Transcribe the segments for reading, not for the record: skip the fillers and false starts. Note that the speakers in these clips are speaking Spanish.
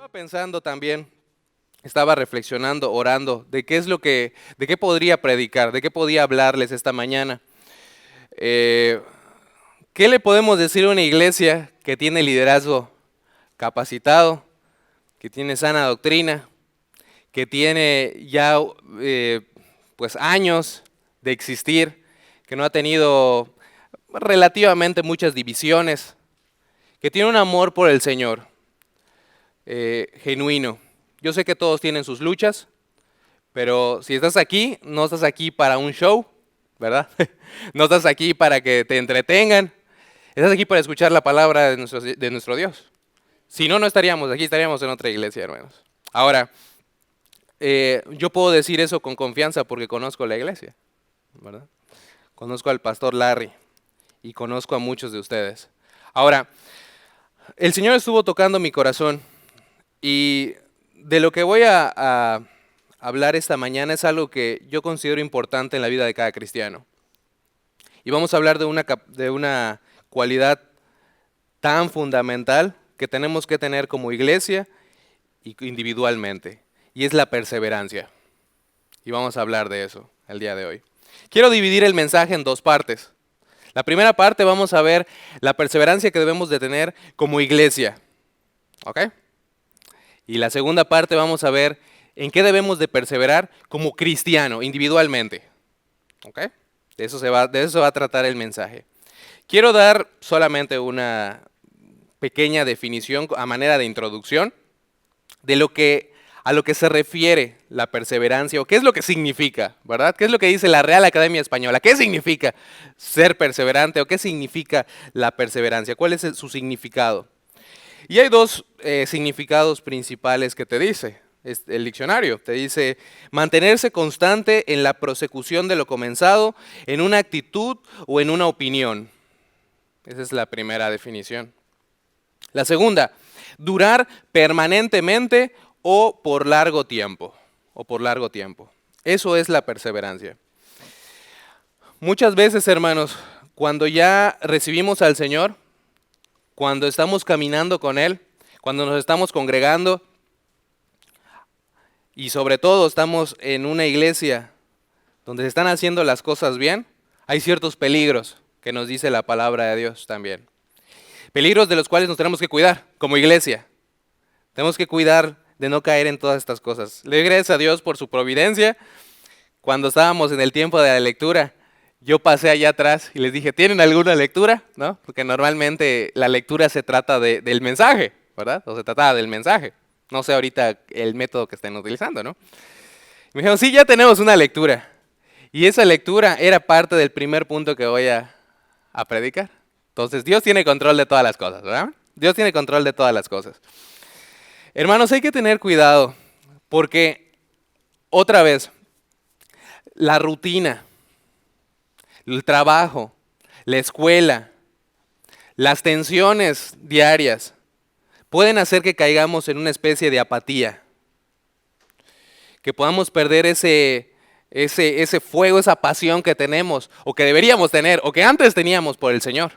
Estaba pensando también, estaba reflexionando, orando, de qué podría predicar, de qué podía hablarles esta mañana. Eh, ¿Qué le podemos decir a una iglesia que tiene liderazgo capacitado, que tiene sana doctrina, que tiene ya pues años de existir, que no ha tenido relativamente muchas divisiones, que tiene un amor por el Señor genuino? Yo sé que todos tienen sus luchas, pero si estás aquí, no estás aquí para un show, ¿verdad? No estás aquí para que te entretengan, estás aquí para escuchar la palabra de nuestro Dios. Si no, no estaríamos aquí, estaríamos en otra iglesia, hermanos. Ahora, yo puedo decir eso con confianza porque conozco la iglesia, ¿verdad? Conozco al pastor Larry y conozco a muchos de ustedes. Ahora, el Señor estuvo tocando mi corazón y de lo que voy a hablar esta mañana es algo que yo considero importante en la vida de cada cristiano. Y vamos a hablar de una cualidad tan fundamental que tenemos que tener como iglesia y individualmente, y es la perseverancia. Y vamos a hablar de eso el día de hoy. Quiero dividir el mensaje en dos partes. La primera parte vamos a ver la perseverancia que debemos de tener como iglesia, ¿ok? Y la segunda parte vamos a ver en qué debemos de perseverar como cristiano, individualmente. ¿Ok? De eso se va a tratar el mensaje. Quiero dar solamente una pequeña definición a manera de introducción de a lo que se refiere la perseverancia o qué es lo que significa, ¿verdad? ¿Qué es lo que dice la Real Academia Española? ¿Qué significa ser perseverante o qué significa la perseverancia? ¿Cuál es su significado? Y hay dos significados principales que te dice el diccionario. Te dice mantenerse constante en la prosecución de lo comenzado, en una actitud o en una opinión. Esa es la primera definición. La segunda, durar permanentemente o por largo tiempo. O por largo tiempo. Eso es la perseverancia. Muchas veces, hermanos, cuando ya recibimos al Señor, cuando estamos caminando con Él, cuando nos estamos congregando y sobre todo estamos en una iglesia donde se están haciendo las cosas bien, hay ciertos peligros que nos dice la palabra de Dios también. Peligros de los cuales nos tenemos que cuidar como iglesia. Tenemos que cuidar de no caer en todas estas cosas. Le doy gracias a Dios por su providencia. Cuando estábamos en el tiempo de la lectura, yo pasé allá atrás y les dije, ¿tienen alguna lectura? ¿No? Porque normalmente la lectura se trata del mensaje, ¿verdad? O se trataba del mensaje. No sé ahorita el método que estén utilizando, ¿no? Y me dijeron, sí, ya tenemos una lectura. Y esa lectura era parte del primer punto que voy a predicar. Entonces, Dios tiene control de todas las cosas, ¿verdad? Dios tiene control de todas las cosas. Hermanos, hay que tener cuidado porque, otra vez, la rutina, el trabajo, la escuela, las tensiones diarias pueden hacer que caigamos en una especie de apatía, que podamos perder ese fuego, esa pasión que tenemos o que deberíamos tener o que antes teníamos por el Señor.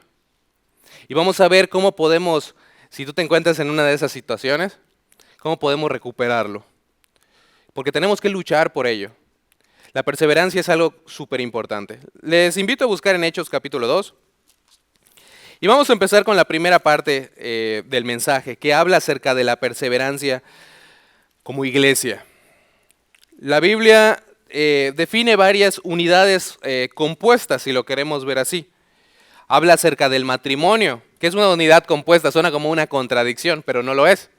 Y vamos a ver cómo podemos, si tú te encuentras en una de esas situaciones, cómo podemos recuperarlo. Porque tenemos que luchar por ello. La perseverancia es algo súper importante. Les invito a buscar en Hechos capítulo 2. Y vamos a empezar con la primera parte del mensaje, que habla acerca de la perseverancia como iglesia. La Biblia define varias unidades compuestas, si lo queremos ver así. Habla acerca del matrimonio, que es una unidad compuesta, suena como una contradicción, pero no lo es.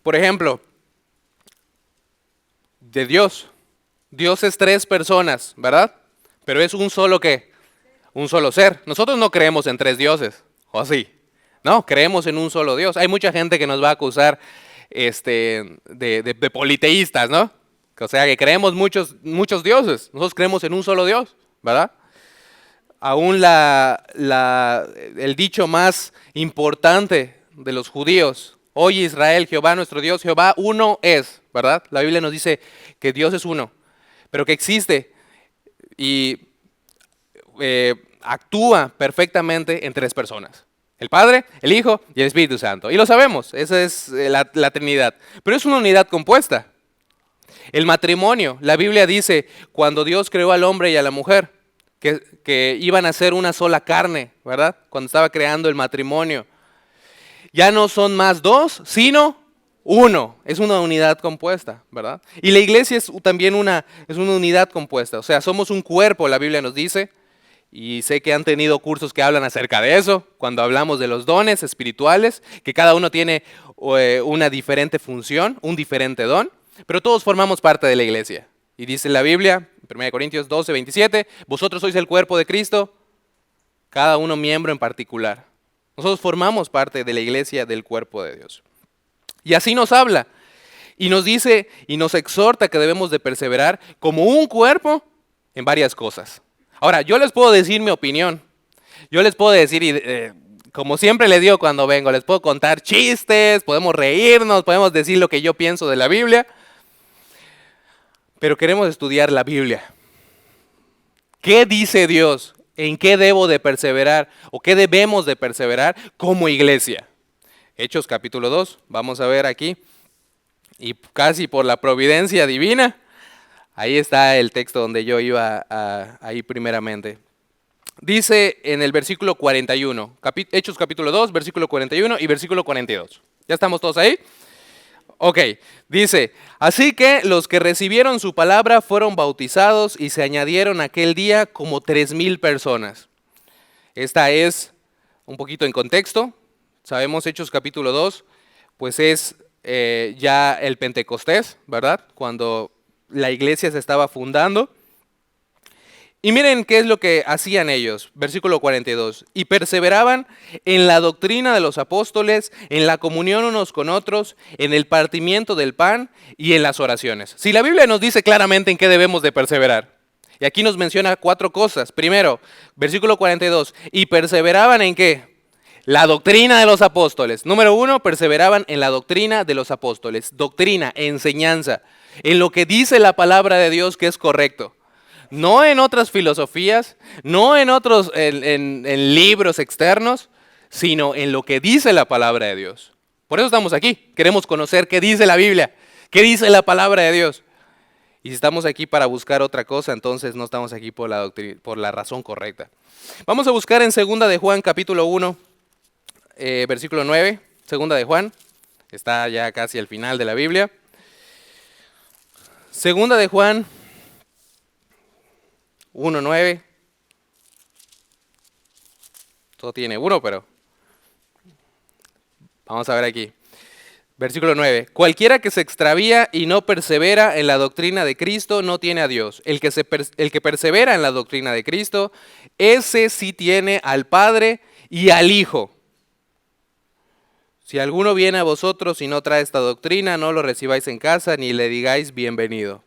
Por ejemplo, de Dios. Dios es tres personas, ¿verdad? Pero es un solo ¿qué? Un solo ser. Nosotros no creemos en tres dioses, ¿o sí? No, creemos en un solo Dios. Hay mucha gente que nos va a acusar de politeístas, ¿no? O sea, que creemos muchos dioses. Nosotros creemos en un solo Dios, ¿verdad? Aún el dicho más importante de los judíos, oye Israel, Jehová nuestro Dios, Jehová uno es, ¿verdad? La Biblia nos dice que Dios es uno, pero que existe y actúa perfectamente en tres personas. El Padre, el Hijo y el Espíritu Santo. Y lo sabemos, esa es la Trinidad. Pero es una unidad compuesta. El matrimonio, la Biblia dice, cuando Dios creó al hombre y a la mujer, que iban a ser una sola carne, ¿verdad? Cuando estaba creando el matrimonio. Ya no son más dos, sino uno. Es una unidad compuesta, ¿verdad? Y la iglesia es también una unidad compuesta. O sea, somos un cuerpo, la Biblia nos dice. Y sé que han tenido cursos que hablan acerca de eso, cuando hablamos de los dones espirituales, que cada uno tiene una diferente función, un diferente don, pero todos formamos parte de la iglesia. Y dice la Biblia, 1 Corintios 12, 27, vosotros sois el cuerpo de Cristo, cada uno miembro en particular. Nosotros formamos parte de la iglesia del cuerpo de Dios. Y así nos habla, y nos dice y nos exhorta que debemos de perseverar como un cuerpo en varias cosas. Ahora, yo les puedo decir mi opinión. Yo les puedo decir, como siempre les digo cuando vengo, les puedo contar chistes, podemos reírnos, podemos decir lo que yo pienso de la Biblia. Pero queremos estudiar la Biblia. ¿Qué dice Dios? ¿En qué debo de perseverar? ¿O qué debemos de perseverar como iglesia? Hechos capítulo 2, vamos a ver aquí. Y casi por la providencia divina, ahí está el texto donde yo iba a ir primeramente. Dice en el versículo 41, Hechos capítulo 2, versículo 41 y versículo 42. ¿Ya estamos todos ahí? Ok, dice, así que los que recibieron su palabra fueron bautizados y se añadieron aquel día como 3,000 personas. Esta es un poquito en contexto. Sabemos Hechos capítulo 2, pues es ya el Pentecostés, ¿verdad? Cuando la iglesia se estaba fundando. Y miren qué es lo que hacían ellos, versículo 42. Y perseveraban en la doctrina de los apóstoles, en la comunión unos con otros, en el partimiento del pan y en las oraciones. Si la Biblia nos dice claramente en qué debemos de perseverar. Y aquí nos menciona 4 cosas. Primero, versículo 42. ¿Y perseveraban en qué? La doctrina de los apóstoles. Número 1, perseveraban en la doctrina de los apóstoles. Doctrina, enseñanza, en lo que dice la palabra de Dios que es correcto. No en otras filosofías, no en otros en libros externos, sino en lo que dice la palabra de Dios. Por eso estamos aquí. Queremos conocer qué dice la Biblia, qué dice la palabra de Dios. Y si estamos aquí para buscar otra cosa, entonces no estamos aquí por la razón correcta. Vamos a buscar en 2 de Juan capítulo 1, versículo 9. 2 de Juan, está ya casi al final de la Biblia. 2 de Juan 1:9. Todo tiene 1, pero vamos a ver aquí. Versículo 9. Cualquiera que se extravía y no persevera en la doctrina de Cristo no tiene a Dios. El que persevera en la doctrina de Cristo, ese sí tiene al Padre y al Hijo. Si alguno viene a vosotros y no trae esta doctrina, no lo recibáis en casa ni le digáis bienvenido.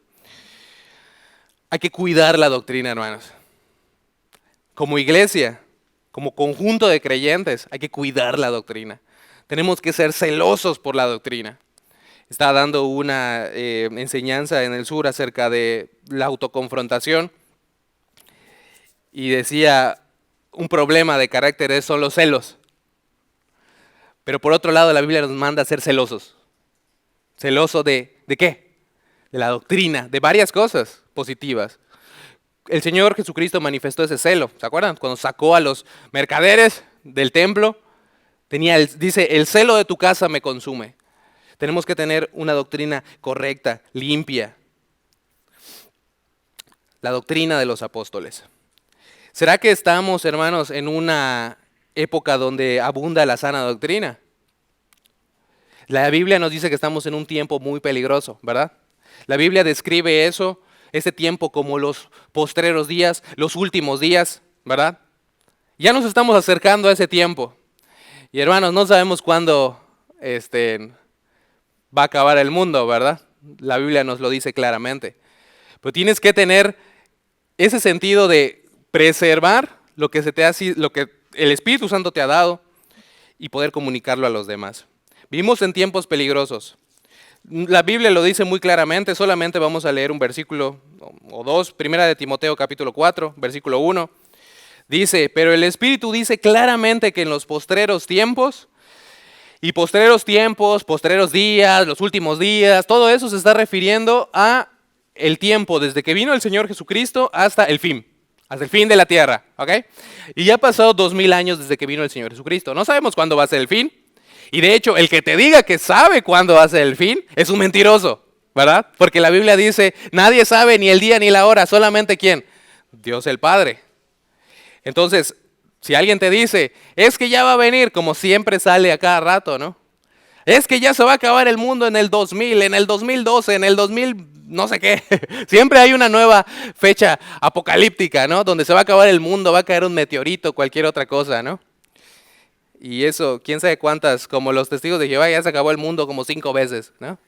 Hay que cuidar la doctrina, hermanos. Como iglesia, como conjunto de creyentes, hay que cuidar la doctrina. Tenemos que ser celosos por la doctrina. Estaba dando una enseñanza en el sur acerca de la autoconfrontación y decía, un problema de carácter son los celos. Pero por otro lado, la Biblia nos manda a ser celosos. ¿Celoso de qué? De la doctrina, de varias cosas positivas. El Señor Jesucristo manifestó ese celo, ¿se acuerdan? Cuando sacó a los mercaderes del templo, dice, el celo de tu casa me consume. Tenemos que tener una doctrina correcta, limpia. La doctrina de los apóstoles. ¿Será que estamos, hermanos, en una época donde abunda la sana doctrina? La Biblia nos dice que estamos en un tiempo muy peligroso, ¿verdad? La Biblia describe ese tiempo como los postreros días, los últimos días, ¿verdad? Ya nos estamos acercando a ese tiempo. Y hermanos, no sabemos cuándo va a acabar el mundo, ¿verdad? La Biblia nos lo dice claramente. Pero tienes que tener ese sentido de preservar lo que lo que el Espíritu Santo te ha dado y poder comunicarlo a los demás. Vivimos en tiempos peligrosos. La Biblia lo dice muy claramente, solamente vamos a leer un versículo o 2, 1 de Timoteo capítulo 4, versículo 1. Dice, pero el Espíritu dice claramente que en los postreros tiempos, y postreros tiempos, postreros días, los últimos días, todo eso se está refiriendo a el tiempo desde que vino el Señor Jesucristo hasta el fin de la tierra, ¿ok? Y ya ha pasado 2000 años desde que vino el Señor Jesucristo. No sabemos cuándo va a ser el fin. Y de hecho, el que te diga que sabe cuándo va a ser el fin es un mentiroso, ¿verdad? Porque la Biblia dice, nadie sabe ni el día ni la hora, solamente ¿quién? Dios el Padre. Entonces, si alguien te dice, es que ya va a venir, como siempre sale a cada rato, ¿no? Es que ya se va a acabar el mundo en el 2000, en el 2012, en el 2000, no sé qué. Siempre hay una nueva fecha apocalíptica, ¿no? Donde se va a acabar el mundo, va a caer un meteorito, cualquier otra cosa, ¿no? Y eso, quién sabe cuántas, como los testigos de Jehová, ya se acabó el mundo como 5 veces, ¿no?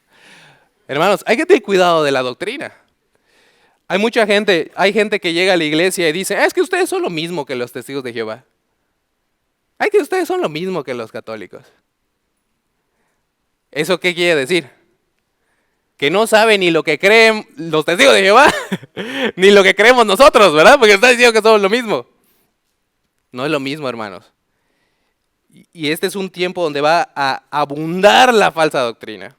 Hermanos, hay que tener cuidado de la doctrina. Hay gente que llega a la iglesia y dice, es que ustedes son lo mismo que los testigos de Jehová. Es que ustedes son lo mismo que los católicos. ¿Eso qué quiere decir? Que no saben ni lo que creen los testigos de Jehová, ni lo que creemos nosotros, ¿verdad? Porque está diciendo que somos lo mismo. No es lo mismo, hermanos. Y este es un tiempo donde va a abundar la falsa doctrina.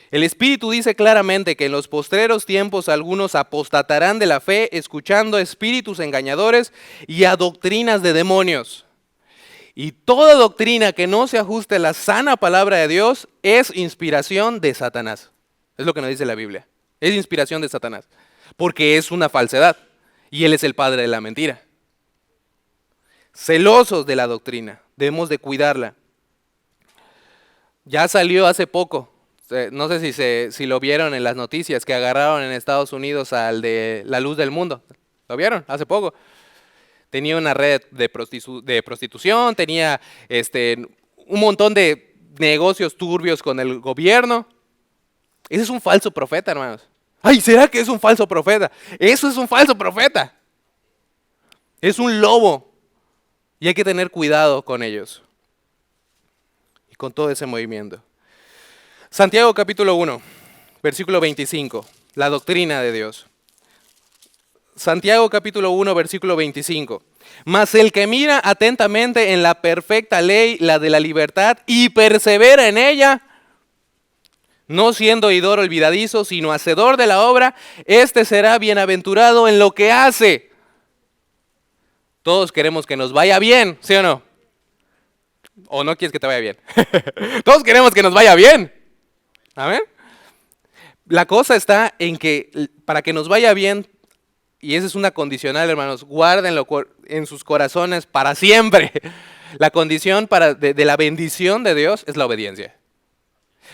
El Espíritu dice claramente que en los postreros tiempos algunos apostatarán de la fe, escuchando a espíritus engañadores y a doctrinas de demonios. Y toda doctrina que no se ajuste a la sana palabra de Dios es inspiración de Satanás. Es lo que nos dice la Biblia. Es inspiración de Satanás. Porque es una falsedad. Y él es el padre de la mentira. Celosos de la doctrina. Debemos de cuidarla. Ya salió hace poco. No sé si lo vieron en las noticias, que agarraron en Estados Unidos al de La Luz del Mundo. ¿Lo vieron? Hace poco. Tenía una red de prostitución, tenía un montón de negocios turbios con el gobierno. Ese es un falso profeta, hermanos. Ay, ¿será que es un falso profeta? Eso es un falso profeta. Es un lobo. Y hay que tener cuidado con ellos. Y con todo ese movimiento. Santiago capítulo 1, versículo 25. La doctrina de Dios. Santiago capítulo 1, versículo 25. Mas el que mira atentamente en la perfecta ley, la de la libertad, y persevera en ella, no siendo oidor olvidadizo, sino hacedor de la obra, este será bienaventurado en lo que hace. Todos queremos que nos vaya bien, ¿sí o no? ¿O no quieres que te vaya bien? Todos queremos que nos vaya bien. ¿Amén? La cosa está en que para que nos vaya bien, y esa es una condicional, hermanos, guárdenlo en sus corazones para siempre. La condición de la bendición de Dios es la obediencia.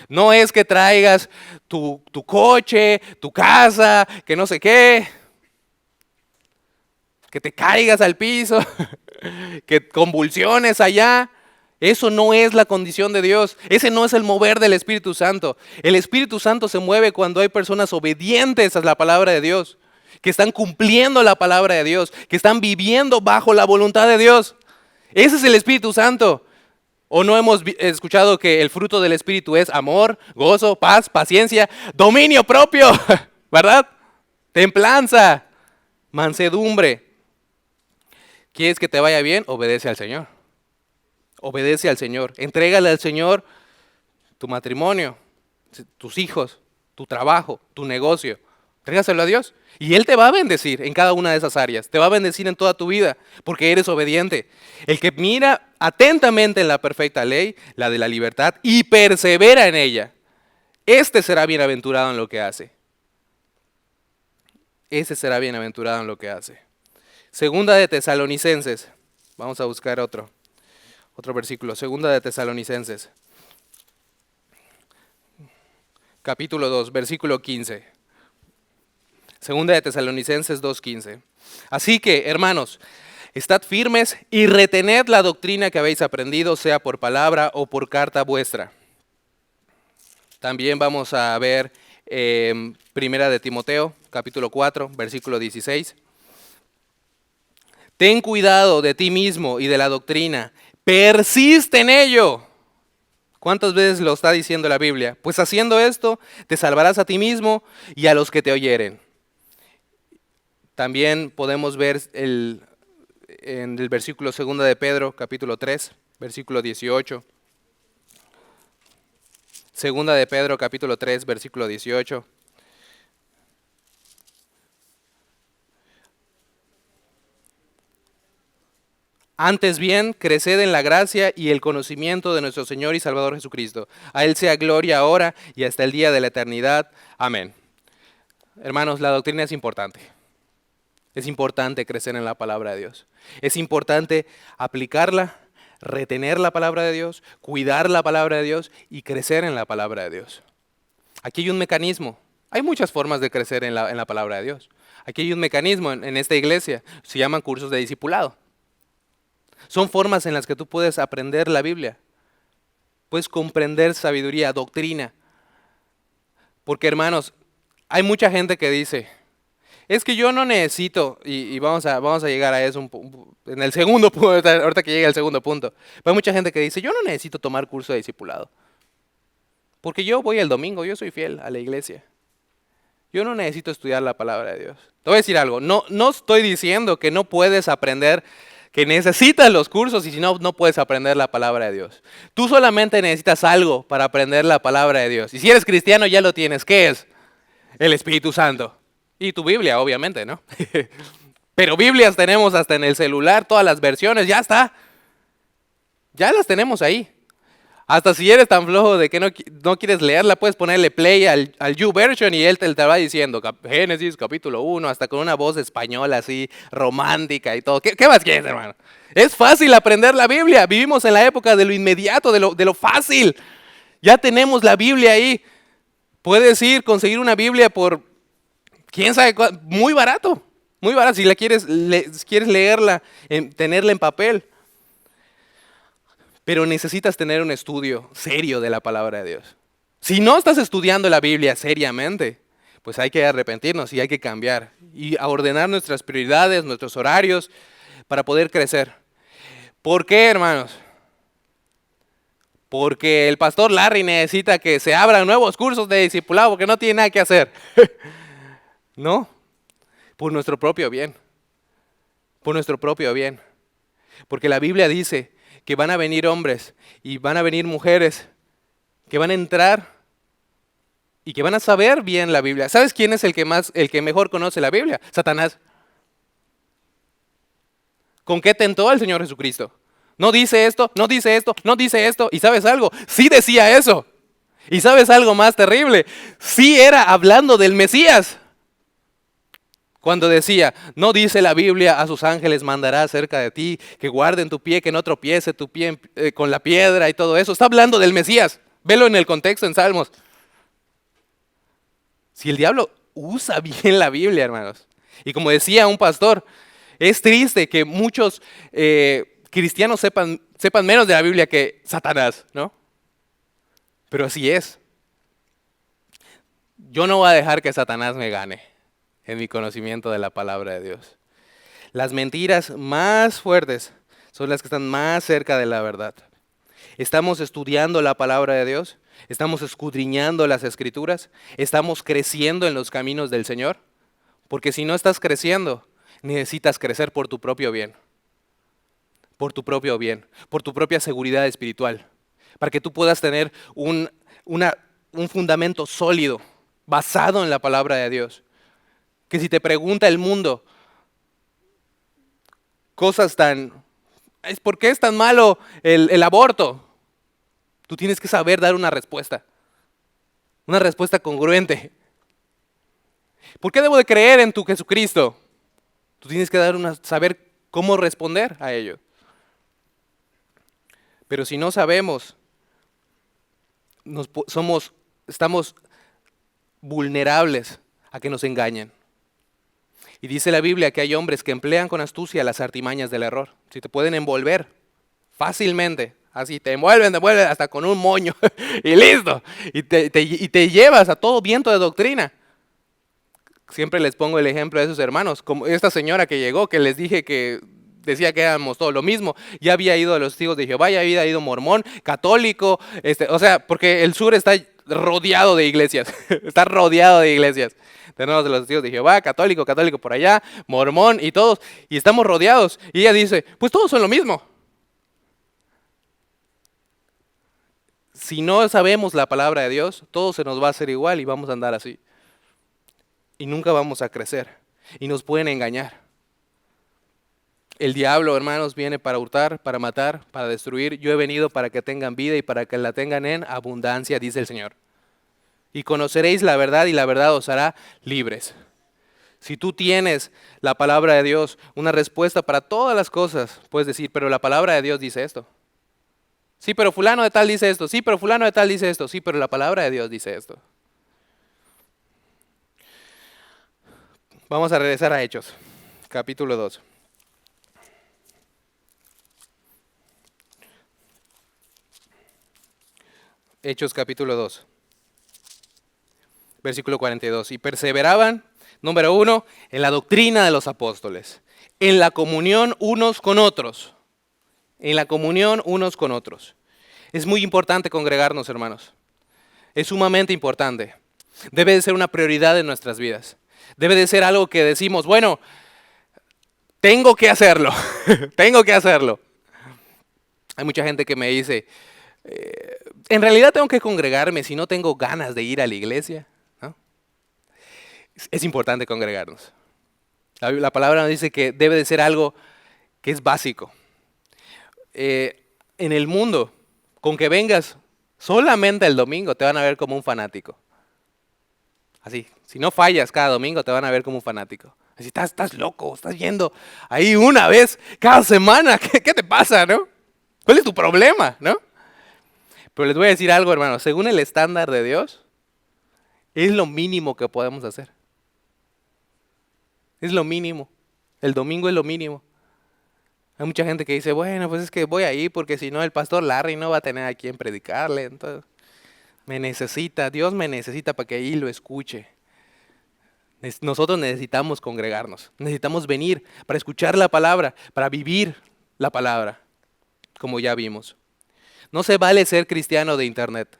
No es que traigas tu coche, tu casa, que no sé qué, que te caigas al piso, que convulsiones allá. Eso no es la condición de Dios. Ese no es el mover del Espíritu Santo. El Espíritu Santo se mueve cuando hay personas obedientes a la palabra de Dios, que están cumpliendo la palabra de Dios, que están viviendo bajo la voluntad de Dios. Ese es el Espíritu Santo. ¿O no hemos escuchado que el fruto del Espíritu es amor, gozo, paz, paciencia, dominio propio, ¿verdad? Templanza, mansedumbre. ¿Quieres que te vaya bien? Obedece al Señor. Obedece al Señor. Entrégale al Señor tu matrimonio, tus hijos, tu trabajo, tu negocio. Entrégaselo a Dios y Él te va a bendecir en cada una de esas áreas. Te va a bendecir en toda tu vida porque eres obediente. El que mira atentamente en la perfecta ley, la de la libertad, y persevera en ella, este será bienaventurado en lo que hace. Ese será bienaventurado en lo que hace. Segunda de Tesalonicenses. Vamos a buscar otro versículo. Segunda de Tesalonicenses. Capítulo 2, versículo 15. Segunda de Tesalonicenses 2:15. Así que, hermanos, estad firmes y retened la doctrina que habéis aprendido, sea por palabra o por carta vuestra. También vamos a ver Primera de Timoteo, capítulo 4, versículo 16. Ten cuidado de ti mismo y de la doctrina. Persiste en ello. ¿Cuántas veces lo está diciendo la Biblia? Pues haciendo esto, te salvarás a ti mismo y a los que te oyeren. También podemos ver en el versículo 2 de Pedro, capítulo 3, versículo 18. Segunda de Pedro, capítulo 3, versículo 18. Antes bien, creced en la gracia y el conocimiento de nuestro Señor y Salvador Jesucristo. A Él sea gloria ahora y hasta el día de la eternidad. Amén. Hermanos, la doctrina es importante. Es importante crecer en la palabra de Dios. Es importante aplicarla, retener la palabra de Dios, cuidar la palabra de Dios y crecer en la palabra de Dios. Aquí hay un mecanismo. Hay muchas formas de crecer en la palabra de Dios. Aquí hay un mecanismo en esta iglesia. Se llaman cursos de discipulado. Son formas en las que tú puedes aprender la Biblia. Puedes comprender sabiduría, doctrina. Porque, hermanos, hay mucha gente que dice, es que yo no necesito, y vamos a llegar a eso en el segundo punto, ahorita que llegue al segundo punto. Pero hay mucha gente que dice, yo no necesito tomar curso de discipulado. Porque yo voy el domingo, yo soy fiel a la iglesia. Yo no necesito estudiar la palabra de Dios. Te voy a decir algo, no estoy diciendo que no puedes aprender, que necesitas los cursos y si no, no puedes aprender la palabra de Dios. Tú solamente necesitas algo para aprender la palabra de Dios. Y si eres cristiano ya lo tienes. ¿Qué es? El Espíritu Santo. Y tu Biblia, obviamente, ¿no? Pero Biblias tenemos hasta en el celular, todas las versiones, ya está. Ya las tenemos ahí. Hasta si eres tan flojo de que no quieres leerla, puedes ponerle play al YouVersion y él te va diciendo, Génesis capítulo 1, hasta con una voz española así, romántica y todo. ¿Qué más quieres, hermano? Es fácil aprender la Biblia. Vivimos en la época de lo inmediato, de lo fácil. Ya tenemos la Biblia ahí. Puedes conseguir una Biblia por, quién sabe, muy barato. Muy barato, si quieres leerla, tenerla en papel. Pero necesitas tener un estudio serio de la palabra de Dios. Si no estás estudiando la Biblia seriamente, pues hay que arrepentirnos y hay que cambiar. Y a ordenar nuestras prioridades, nuestros horarios, para poder crecer. ¿Por qué, hermanos? Porque el pastor Larry necesita que se abran nuevos cursos de discipulado porque no tiene nada que hacer. No, por nuestro propio bien. Por nuestro propio bien. Porque la Biblia dice que van a venir hombres y van a venir mujeres que van a entrar y que van a saber bien la Biblia. ¿Sabes quién es el que mejor conoce la Biblia? Satanás. ¿Con qué tentó al Señor Jesucristo? No dice esto, no dice esto, no dice esto. ¿Y sabes algo? Sí decía eso. ¿Y sabes algo más terrible? Sí era hablando del Mesías. Cuando decía, no dice la Biblia, a sus ángeles mandará cerca de ti, que guarden tu pie, que no tropiece tu pie con la piedra y todo eso. Está hablando del Mesías. Velo en el contexto en Salmos. Si el diablo usa bien la Biblia, hermanos. Y como decía un pastor, es triste que muchos cristianos sepan menos de la Biblia que Satanás, ¿no? Pero así es. Yo no voy a dejar que Satanás me gane en mi conocimiento de la palabra de Dios. Las mentiras más fuertes son las que están más cerca de la verdad. Estamos estudiando la palabra de Dios, estamos escudriñando las Escrituras, estamos creciendo en los caminos del Señor, porque si no estás creciendo, necesitas crecer por tu propio bien, por tu propio bien, por tu propia seguridad espiritual, para que tú puedas tener un fundamento sólido, basado en la palabra de Dios. Que si te pregunta el mundo cosas ¿por qué es tan malo el aborto? Tú tienes que saber dar una respuesta congruente. ¿Por qué debo de creer en tu Jesucristo? Tú tienes que saber cómo responder a ello. Pero si no sabemos, estamos vulnerables a que nos engañen. Y dice la Biblia que hay hombres que emplean con astucia las artimañas del error. Si te pueden envolver fácilmente, así te envuelven hasta con un moño y listo. Y te llevas a todo viento de doctrina. Siempre les pongo el ejemplo de esos hermanos, como esta señora que llegó, que les dije que decía que éramos todo lo mismo. Ya había ido a los Testigos de Jehová, ya había ido mormón, católico, porque el sur está rodeado de iglesias, está rodeado de iglesias. Tenemos de los testigos de Jehová, católico por allá, mormón y todos. Y estamos rodeados. Y ella dice, pues todos son lo mismo. Si no sabemos la palabra de Dios, todo se nos va a hacer igual y vamos a andar así. Y nunca vamos a crecer. Y nos pueden engañar. El diablo, hermanos, viene para hurtar, para matar, para destruir. Yo he venido para que tengan vida y para que la tengan en abundancia, dice el Señor. Y conoceréis la verdad y la verdad os hará libres. Si tú tienes la palabra de Dios, una respuesta para todas las cosas, puedes decir, pero la palabra de Dios dice esto. Sí, pero fulano de tal dice esto. Sí, pero fulano de tal dice esto. Sí, pero la palabra de Dios dice esto. Vamos a regresar a Hechos, capítulo 2. Hechos capítulo 2, versículo 42. Y perseveraban, número 1, en la doctrina de los apóstoles, en la comunión unos con otros. En la comunión unos con otros. Es muy importante congregarnos, hermanos. Es sumamente importante. Debe de ser una prioridad en nuestras vidas. Debe de ser algo que decimos, bueno, tengo que hacerlo. Tengo que hacerlo. Hay mucha gente que me dice, en realidad tengo que congregarme si no tengo ganas de ir a la iglesia, ¿no? Es importante congregarnos. La palabra nos dice que debe de ser algo que es básico. En el mundo, con que vengas solamente el domingo, te van a ver como un fanático. Así, si no fallas cada domingo, te van a ver como un fanático. Así, estás loco, estás yendo ahí una vez cada semana. ¿Qué te pasa, no? ¿Cuál es tu problema, no? Pero les voy a decir algo, hermano. Según el estándar de Dios, es lo mínimo que podemos hacer. Es lo mínimo. El domingo es lo mínimo. Hay mucha gente que dice, bueno, pues es que voy a ir porque si no el pastor Larry no va a tener a quien predicarle. Entonces, Dios me necesita para que ahí lo escuche. Nosotros necesitamos congregarnos. Necesitamos venir para escuchar la palabra, para vivir la palabra, como ya vimos. No se vale ser cristiano de internet.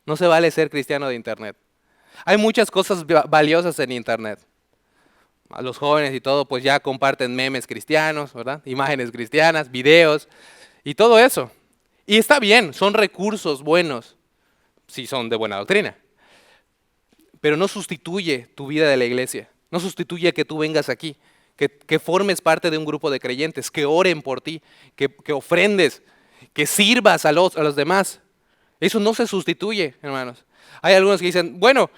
No se vale ser cristiano de internet. Hay muchas cosas valiosas en internet. A los jóvenes y todo, pues ya comparten memes cristianos, ¿verdad? Imágenes cristianas, videos y todo eso. Y está bien, son recursos buenos, si son de buena doctrina. Pero no sustituye tu vida de la iglesia. No sustituye que tú vengas aquí, que formes parte de un grupo de creyentes, que oren por ti, que ofrendes, que sirvas a los demás. Eso no se sustituye, hermanos. Hay algunos que dicen, bueno,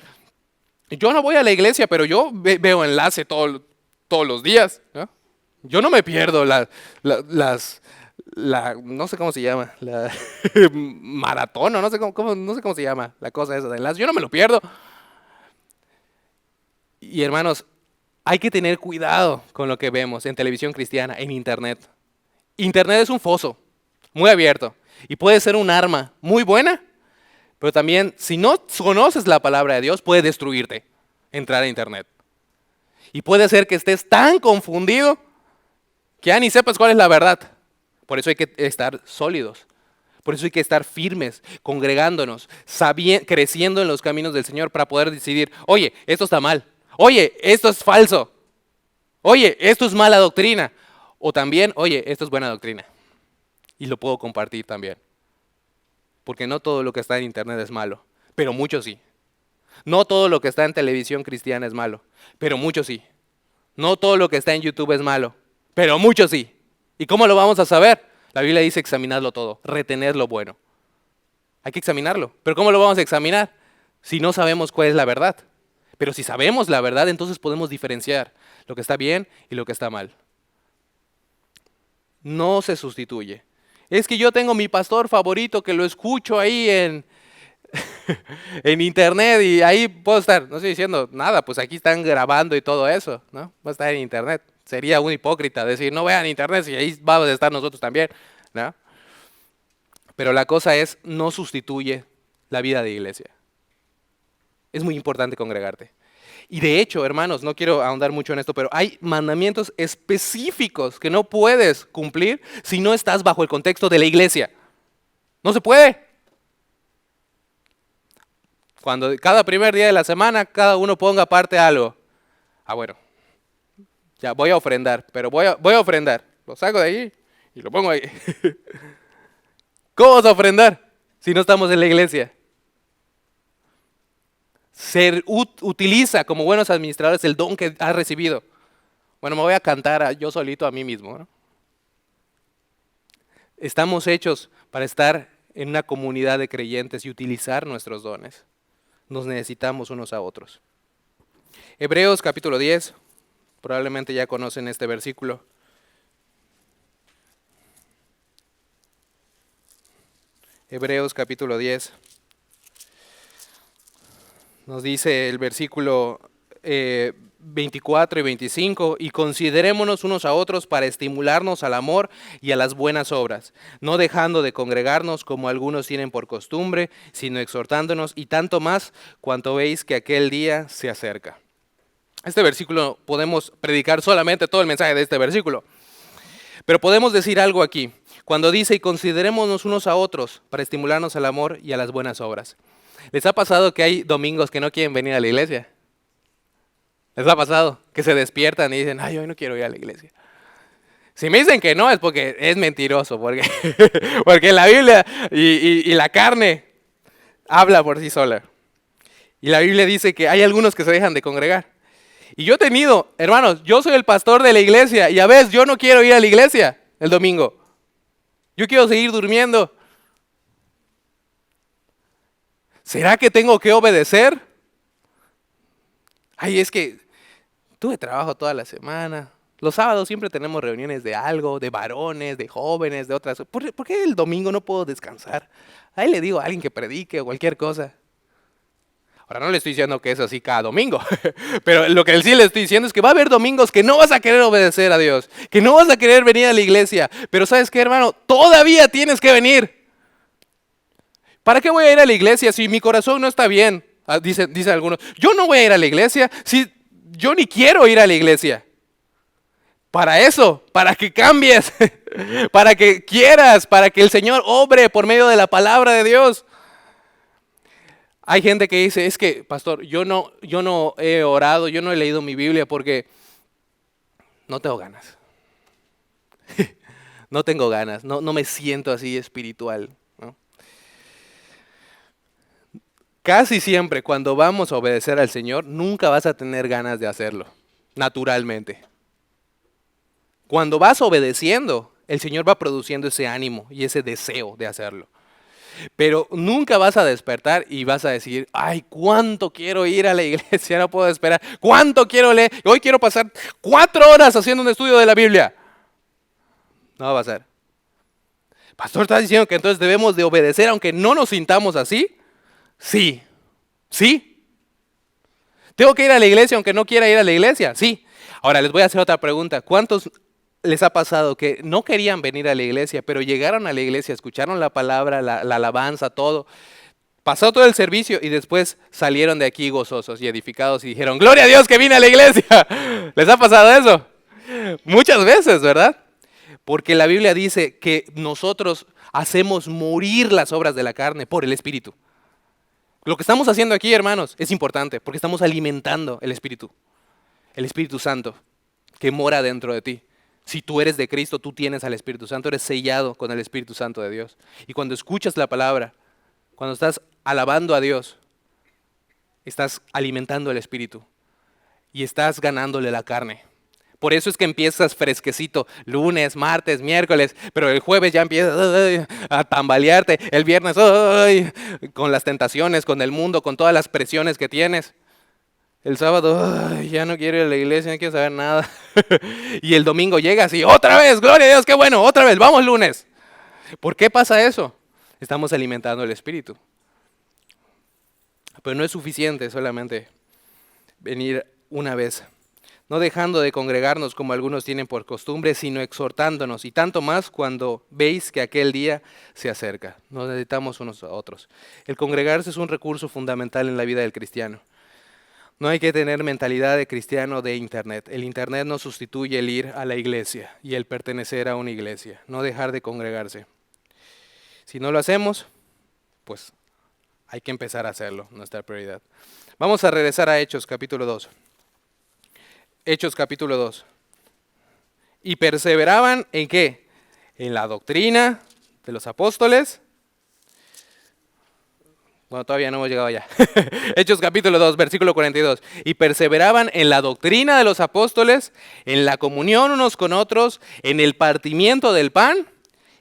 yo no voy a la iglesia, pero yo veo enlace todos los días, ¿no? Yo no me pierdo no sé cómo se llama, la maratón, no sé cómo se llama la cosa esa de enlace. Yo no me lo pierdo. Y hermanos, hay que tener cuidado con lo que vemos en televisión cristiana, en internet. Internet es un foso muy abierto y puede ser un arma muy buena, pero también, si no conoces la palabra de Dios, puede destruirte entrar a internet. Y puede hacer que estés tan confundido que ya ni sepas cuál es la verdad. Por eso hay que estar sólidos. Por eso hay que estar firmes, congregándonos, creciendo en los caminos del Señor para poder decidir, oye, esto está mal. Oye, esto es falso. Oye, esto es mala doctrina. O también, oye, esto es buena doctrina. Y lo puedo compartir también. Porque no todo lo que está en internet es malo, pero mucho sí. No todo lo que está en televisión cristiana es malo, pero mucho sí. No todo lo que está en YouTube es malo, pero mucho sí. ¿Y cómo lo vamos a saber? La Biblia dice examinarlo todo, retener lo bueno. Hay que examinarlo. ¿Pero cómo lo vamos a examinar? Si no sabemos cuál es la verdad. Pero si sabemos la verdad, entonces podemos diferenciar lo que está bien y lo que está mal. No se sustituye. Es que yo tengo mi pastor favorito que lo escucho ahí en internet y ahí puedo estar. No estoy diciendo nada, pues aquí están grabando y todo eso, ¿no? Va a estar en internet. Sería un hipócrita decir, no vean internet y ahí vamos a estar nosotros también, ¿no? Pero la cosa es, no sustituye la vida de iglesia. Es muy importante congregarte. Y de hecho, hermanos, no quiero ahondar mucho en esto, pero hay mandamientos específicos que no puedes cumplir si no estás bajo el contexto de la iglesia. No se puede. Cuando cada primer día de la semana cada uno ponga aparte algo. Ah, bueno, ya voy a ofrendar, pero voy a ofrendar. Lo saco de ahí y lo pongo ahí. ¿Cómo vas a ofrendar si no estamos en la iglesia? Utiliza como buenos administradores el don que has recibido. Bueno, me voy a cantar yo solito a mí mismo, ¿no? Estamos hechos para estar en una comunidad de creyentes y utilizar nuestros dones. Nos necesitamos unos a otros. Hebreos capítulo 10, probablemente ya conocen este versículo. Hebreos capítulo 10. Nos dice el versículo 24 y 25, y considerémonos unos a otros para estimularnos al amor y a las buenas obras, no dejando de congregarnos como algunos tienen por costumbre, sino exhortándonos, y tanto más cuanto veis que aquel día se acerca. Este versículo podemos predicar solamente todo el mensaje de este versículo, pero podemos decir algo aquí, cuando dice, y considerémonos unos a otros para estimularnos al amor y a las buenas obras. ¿Les ha pasado que hay domingos que no quieren venir a la iglesia? ¿Les ha pasado? Que se despiertan y dicen, ay, hoy no quiero ir a la iglesia. Si me dicen que no, es porque es mentiroso, porque, porque la Biblia y la carne habla por sí sola. Y la Biblia dice que hay algunos que se dejan de congregar. Y yo he tenido, hermanos, yo soy el pastor de la iglesia y a veces yo no quiero ir a la iglesia el domingo. Yo quiero seguir durmiendo. ¿Será que tengo que obedecer? Ay, es que tuve trabajo toda la semana. Los sábados siempre tenemos reuniones de algo, de varones, de jóvenes, de otras. ¿Por qué el domingo no puedo descansar? Ahí le digo a alguien que predique o cualquier cosa. Ahora no le estoy diciendo que es así cada domingo, pero lo que sí le estoy diciendo es que va a haber domingos que no vas a querer obedecer a Dios, que no vas a querer venir a la iglesia, pero ¿sabes qué, hermano? Todavía tienes que venir. ¿Para qué voy a ir a la iglesia si mi corazón no está bien? Dicen algunos, yo no voy a ir a la iglesia si yo ni quiero ir a la iglesia. Para eso, para que cambies, para que quieras, para que el Señor obre por medio de la palabra de Dios. Hay gente que dice, es que, pastor, yo no he orado, yo no he leído mi Biblia porque no tengo ganas. No tengo ganas, no me siento así espiritual, ¿no? Casi siempre cuando vamos a obedecer al Señor, nunca vas a tener ganas de hacerlo, naturalmente. Cuando vas obedeciendo, el Señor va produciendo ese ánimo y ese deseo de hacerlo. Pero nunca vas a despertar y vas a decir, ay, cuánto quiero ir a la iglesia, no puedo esperar, cuánto quiero leer, hoy quiero pasar 4 horas haciendo un estudio de la Biblia. No va a pasar. Pastor, ¿estás diciendo que entonces debemos de obedecer aunque no nos sintamos así? Sí. ¿Sí? ¿Tengo que ir a la iglesia aunque no quiera ir a la iglesia? Sí. Ahora les voy a hacer otra pregunta. ¿Cuántos les ha pasado que no querían venir a la iglesia, pero llegaron a la iglesia, escucharon la palabra, la alabanza, todo, pasó todo el servicio y después salieron de aquí gozosos y edificados y dijeron, gloria a Dios que vine a la iglesia? ¿Les ha pasado eso? Muchas veces, ¿verdad? Porque la Biblia dice que nosotros hacemos morir las obras de la carne por el Espíritu. Lo que estamos haciendo aquí, hermanos, es importante porque estamos alimentando el Espíritu Santo que mora dentro de ti. Si tú eres de Cristo, tú tienes al Espíritu Santo, eres sellado con el Espíritu Santo de Dios. Y cuando escuchas la palabra, cuando estás alabando a Dios, estás alimentando el Espíritu y estás ganándole la carne. Por eso es que empiezas fresquecito, lunes, martes, miércoles, pero el jueves ya empiezas a tambalearte, el viernes con las tentaciones, con el mundo, con todas las presiones que tienes. El sábado, ya no quiero ir a la iglesia, no quiero saber nada. Y el domingo llegas y otra vez, gloria a Dios, qué bueno, otra vez, vamos lunes. ¿Por qué pasa eso? Estamos alimentando el Espíritu. Pero no es suficiente solamente venir una vez, no dejando de congregarnos como algunos tienen por costumbre, sino exhortándonos, y tanto más cuando veis que aquel día se acerca. Nos necesitamos unos a otros. El congregarse es un recurso fundamental en la vida del cristiano. No hay que tener mentalidad de cristiano de internet. El internet no sustituye el ir a la iglesia y el pertenecer a una iglesia, no dejar de congregarse. Si no lo hacemos, pues hay que empezar a hacerlo, nuestra prioridad. Vamos a regresar a Hechos capítulo 2. Hechos capítulo 2. Y perseveraban ¿en qué? En la doctrina de los apóstoles. Bueno, todavía no hemos llegado allá. Hechos capítulo 2, versículo 42. Y perseveraban en la doctrina de los apóstoles, en la comunión unos con otros, en el partimiento del pan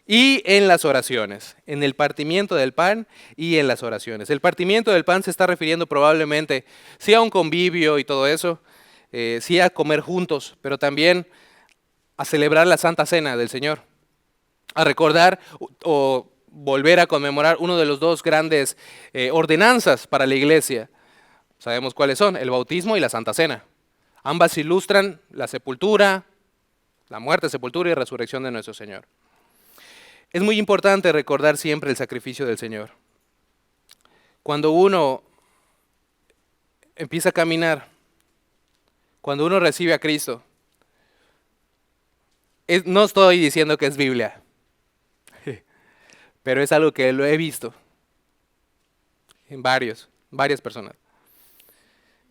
y en las oraciones. En el partimiento del pan y en las oraciones. El partimiento del pan se está refiriendo probablemente sí a un convivio y todo eso, sí a comer juntos, pero también a celebrar la Santa Cena del Señor, a recordar o volver a conmemorar uno de los dos grandes ordenanzas para la iglesia. Sabemos cuáles son, el bautismo y la Santa Cena. Ambas ilustran la sepultura, la muerte, sepultura y resurrección de nuestro Señor. Es muy importante recordar siempre el sacrificio del Señor. Cuando uno empieza a caminar, cuando uno recibe a Cristo, no estoy diciendo que es Biblia, pero es algo que lo he visto en varias personas.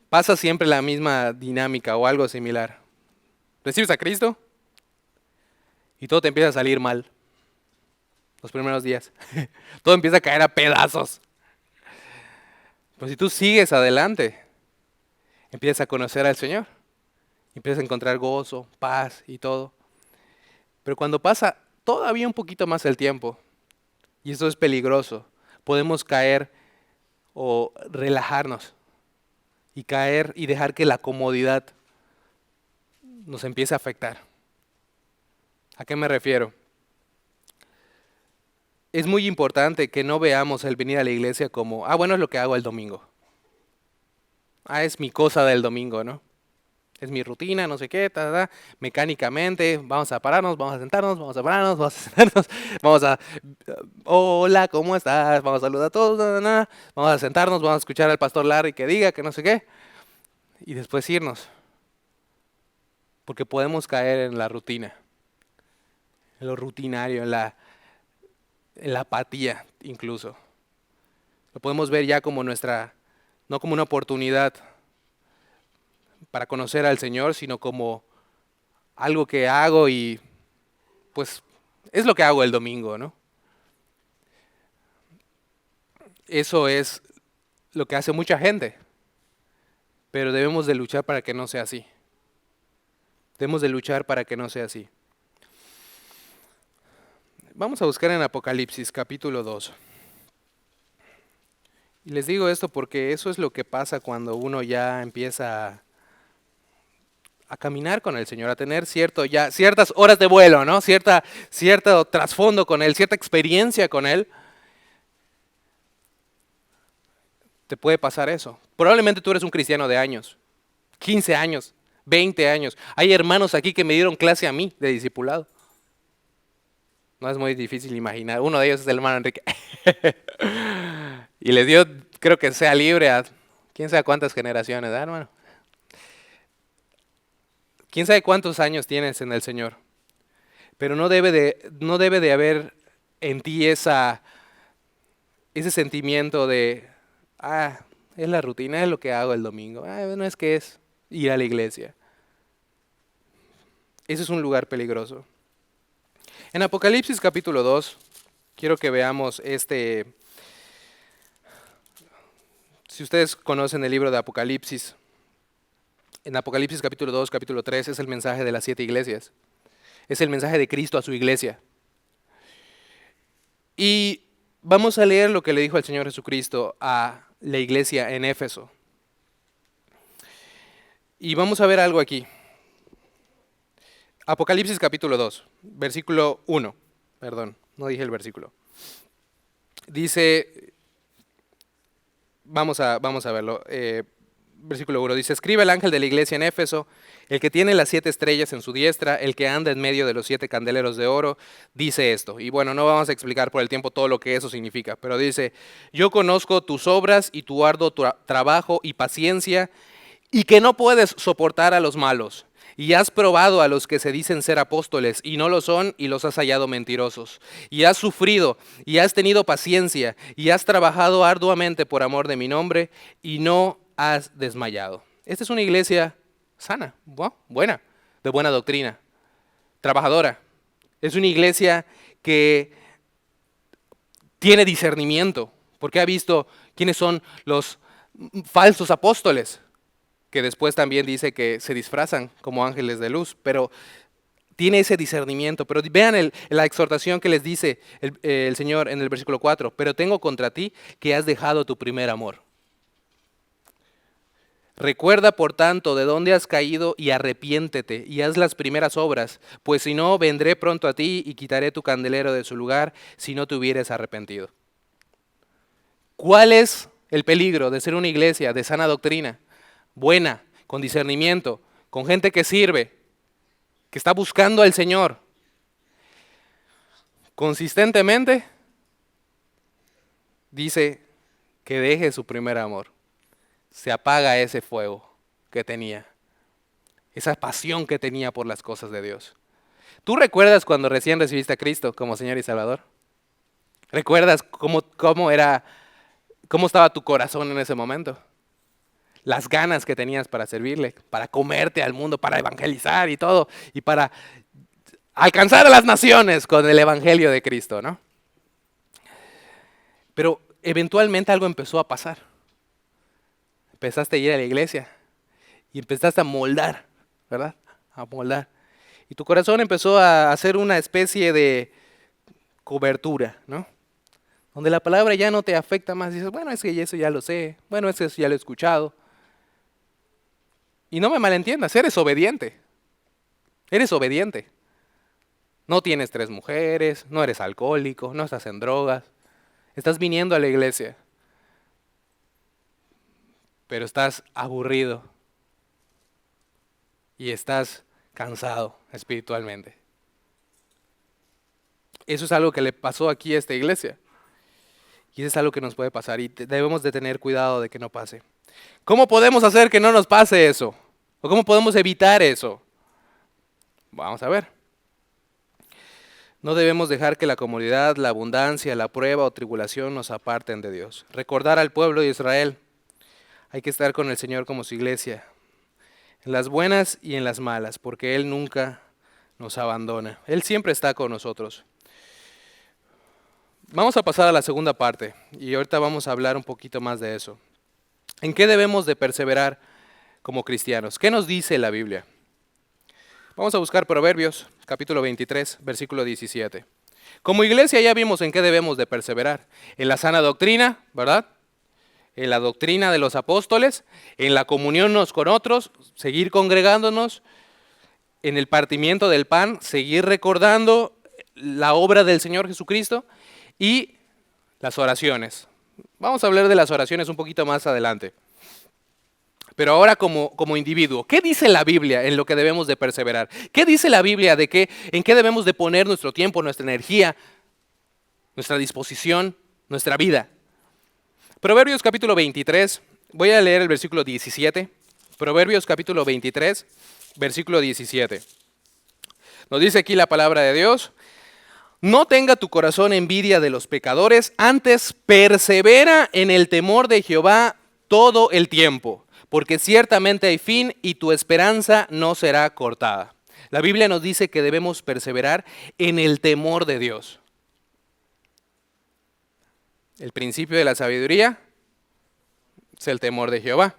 Pasa siempre la misma dinámica o algo similar. Recibes a Cristo y todo te empieza a salir mal los primeros días. Todo empieza a caer a pedazos. Pero si tú sigues adelante, empiezas a conocer al Señor. Empiezas a encontrar gozo, paz y todo. Pero cuando pasa todavía un poquito más el tiempo, y eso es peligroso, podemos caer o relajarnos y caer y dejar que la comodidad nos empiece a afectar. ¿A qué me refiero? Es muy importante que no veamos el venir a la iglesia como, bueno, es lo que hago el domingo. Es mi cosa del domingo, ¿no? Es mi rutina, no sé qué, mecánicamente, vamos a pararnos, vamos a sentarnos, vamos a pararnos, vamos a sentarnos, vamos a, hola, ¿cómo estás? Vamos a saludar a todos, vamos a sentarnos, vamos a escuchar al pastor Larry que diga, que no sé qué, y después irnos. Porque podemos caer en la rutina, en lo rutinario, en la apatía incluso. Lo podemos ver ya como no como una oportunidad para conocer al Señor, sino como algo que hago y pues es lo que hago el domingo, ¿no? Eso es lo que hace mucha gente, pero debemos de luchar para que no sea así. Debemos de luchar para que no sea así. Vamos a buscar en Apocalipsis capítulo 2. Y les digo esto porque eso es lo que pasa cuando uno ya empieza a caminar con el Señor, a tener ciertas horas de vuelo, ¿no? Cierto trasfondo con Él, cierta experiencia con Él. Te puede pasar eso. Probablemente tú eres un cristiano de años, 15 años, 20 años. Hay hermanos aquí que me dieron clase a mí de discipulado. No es muy difícil imaginar. Uno de ellos es el hermano Enrique. Y les dio, creo que sea libre a quién sabe cuántas generaciones, ¿verdad, hermano? ¿Quién sabe cuántos años tienes en el Señor? Pero no debe de haber en ti ese sentimiento de, es la rutina, es lo que hago el domingo. No es que es ir a la iglesia. Ese es un lugar peligroso. En Apocalipsis capítulo 2, quiero que veamos si ustedes conocen el libro de Apocalipsis, en Apocalipsis capítulo 2, capítulo 3 es el mensaje de las 7 iglesias. Es el mensaje de Cristo a su iglesia. Y vamos a leer lo que le dijo el Señor Jesucristo a la iglesia en Éfeso. Y vamos a ver algo aquí. Apocalipsis capítulo 2, versículo 1. Perdón, no dije el versículo. Dice, vamos a verlo. Versículo 1 dice, escribe el ángel de la iglesia en Éfeso, el que tiene las 7 estrellas en su diestra, el que anda en medio de los 7 candeleros de oro, dice esto. Y bueno, no vamos a explicar por el tiempo todo lo que eso significa, pero dice, yo conozco tus obras y tu arduo trabajo y paciencia, y que no puedes soportar a los malos, Y has probado a los que se dicen ser apóstoles y no lo son y los has hallado mentirosos. Y has sufrido y has tenido paciencia y has trabajado arduamente por amor de mi nombre y no has desmayado. Esta es una iglesia sana, buena, de buena doctrina, trabajadora. Es una iglesia que tiene discernimiento, porque ha visto quiénes son los falsos apóstoles, que después también dice que se disfrazan como ángeles de luz, pero tiene ese discernimiento. Pero vean la exhortación que les dice el Señor en el versículo 4, pero tengo contra ti que has dejado tu primer amor. Recuerda, por tanto, de dónde has caído y arrepiéntete y haz las primeras obras, pues si no, vendré pronto a ti y quitaré tu candelero de su lugar si no te hubieres arrepentido. ¿Cuál es el peligro de ser una iglesia de sana doctrina, buena, con discernimiento, con gente que sirve, que está buscando al Señor consistentemente? Dice que deje su primer amor. Se apaga ese fuego que tenía, esa pasión que tenía por las cosas de Dios. ¿Tú recuerdas cuando recién recibiste a Cristo como Señor y Salvador? ¿Recuerdas cómo estaba tu corazón en ese momento? Las ganas que tenías para servirle, para comerte al mundo, para evangelizar y todo, y para alcanzar a las naciones con el evangelio de Cristo, ¿no? Pero eventualmente algo empezó a pasar. Empezaste a ir a la iglesia y empezaste a moldar, ¿verdad? A moldar. Y tu corazón empezó a hacer una especie de cobertura, ¿no? Donde la palabra ya no te afecta más. Dices, bueno, es que eso ya lo sé. Bueno, es que eso ya lo he escuchado. Y no me malentiendas, eres obediente. Eres obediente. No tienes 3 mujeres, no eres alcohólico, no estás en drogas. Estás viniendo a la iglesia. Pero estás aburrido. Y estás cansado espiritualmente. Eso es algo que le pasó aquí a esta iglesia. Y eso es algo que nos puede pasar y debemos de tener cuidado de que no pase. ¿Cómo podemos hacer que no nos pase eso? ¿O cómo podemos evitar eso? Vamos a ver. No debemos dejar que la comodidad, la abundancia, la prueba o tribulación nos aparten de Dios. Recordar al pueblo de Israel, hay que estar con el Señor como su iglesia, en las buenas y en las malas, porque Él nunca nos abandona. Él siempre está con nosotros. Vamos a pasar a la segunda parte y ahorita vamos a hablar un poquito más de eso. ¿En qué debemos de perseverar como cristianos? ¿Qué nos dice la Biblia? Vamos a buscar Proverbios, capítulo 23, versículo 17. Como iglesia ya vimos en qué debemos de perseverar. En la sana doctrina, ¿verdad? En la doctrina de los apóstoles, en la comunión unos con otros, seguir congregándonos, en el partimiento del pan, seguir recordando la obra del Señor Jesucristo y las oraciones. Vamos a hablar de las oraciones un poquito más adelante. Pero ahora como individuo, ¿qué dice la Biblia en lo que debemos de perseverar? ¿Qué dice la Biblia en qué debemos de poner nuestro tiempo, nuestra energía, nuestra disposición, nuestra vida? Proverbios capítulo 23, voy a leer el versículo 17. Proverbios capítulo 23, versículo 17. Nos dice aquí la palabra de Dios. No tenga tu corazón envidia de los pecadores, antes persevera en el temor de Jehová todo el tiempo, porque ciertamente hay fin y tu esperanza no será cortada. La Biblia nos dice que debemos perseverar en el temor de Dios. El principio de la sabiduría es el temor de Jehová.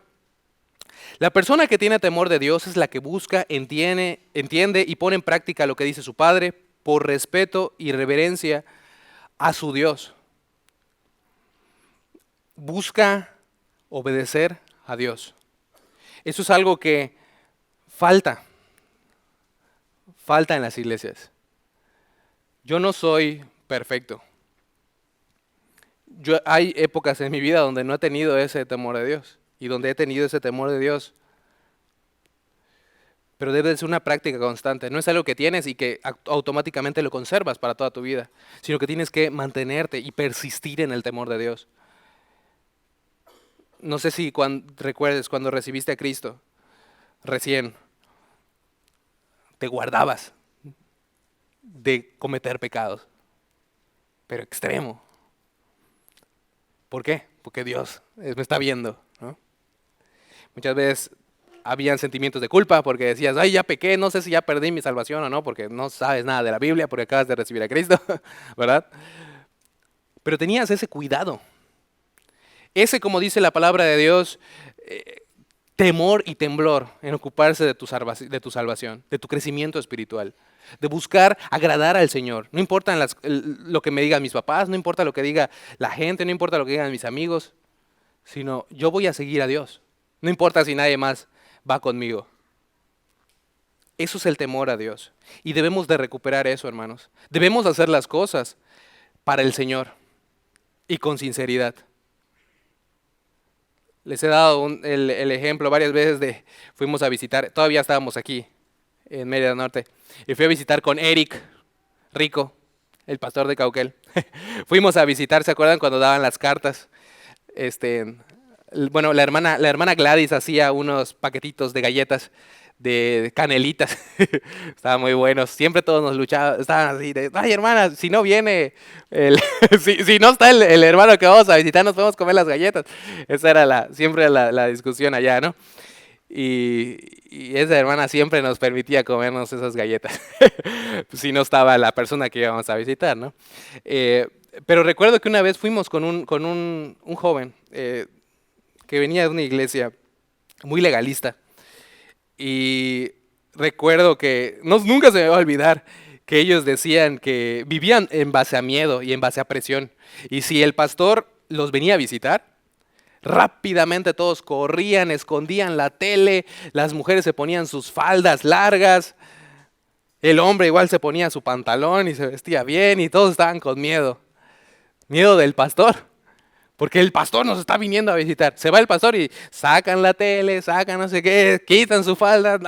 La persona que tiene temor de Dios es la que busca, entiende y pone en práctica lo que dice su Padre por respeto y reverencia a su Dios. Busca obedecer a Dios. Eso es algo que falta en las iglesias. Yo no soy perfecto. Hay épocas en mi vida donde no he tenido ese temor de Dios y donde he tenido ese temor de Dios. Pero debe de ser una práctica constante. No es algo que tienes y que automáticamente lo conservas para toda tu vida, sino que tienes que mantenerte y persistir en el temor de Dios. No sé si recuerdes cuando recibiste a Cristo recién. te guardabas de cometer pecados, pero extremo. ¿Por qué? Porque Dios me está viendo, ¿no? Muchas veces habían sentimientos de culpa porque decías, ay, ya pequé, no sé si ya perdí mi salvación o no, porque no sabes nada de la Biblia, porque acabas de recibir a Cristo, ¿verdad? Pero tenías ese cuidado. Ese, como dice la palabra de Dios, temor y temblor en ocuparse de tu salvación, de tu crecimiento espiritual, de buscar agradar al Señor. No importa lo que me digan mis papás, no importa lo que diga la gente, no importa lo que digan mis amigos, sino yo voy a seguir a Dios. No importa si nadie más va conmigo. Eso es el temor a Dios. Y debemos de recuperar eso, hermanos. Debemos hacer las cosas para el Señor y con sinceridad. Les he dado el ejemplo varias veces fuimos a visitar, todavía estábamos aquí, en Mérida Norte, y fui a visitar con Eric Rico, el pastor de Cauquel. Fuimos a visitar, ¿se acuerdan cuando daban las cartas? Bueno, la hermana Gladys hacía unos paquetitos de galletas de canelitas. Estaban muy buenos. Siempre todos nos luchaban. Estaban así de, ay hermana, si no viene, si no está el hermano que vamos a visitar, nos podemos comer las galletas. Esa era siempre la discusión allá, ¿no? Y esa hermana siempre nos permitía comernos esas galletas. Si no estaba la persona que íbamos a visitar, ¿no? Pero recuerdo que una vez fuimos con un joven que venía de una iglesia muy legalista. Y recuerdo que nunca se me va a olvidar que ellos decían que vivían en base a miedo y en base a presión. Y si el pastor los venía a visitar, rápidamente todos corrían, escondían la tele, las mujeres se ponían sus faldas largas, el hombre igual se ponía su pantalón y se vestía bien y todos estaban con miedo. Miedo del pastor. Porque el pastor nos está viniendo a visitar. Se va el pastor y sacan la tele, sacan no sé qué, quitan su falda.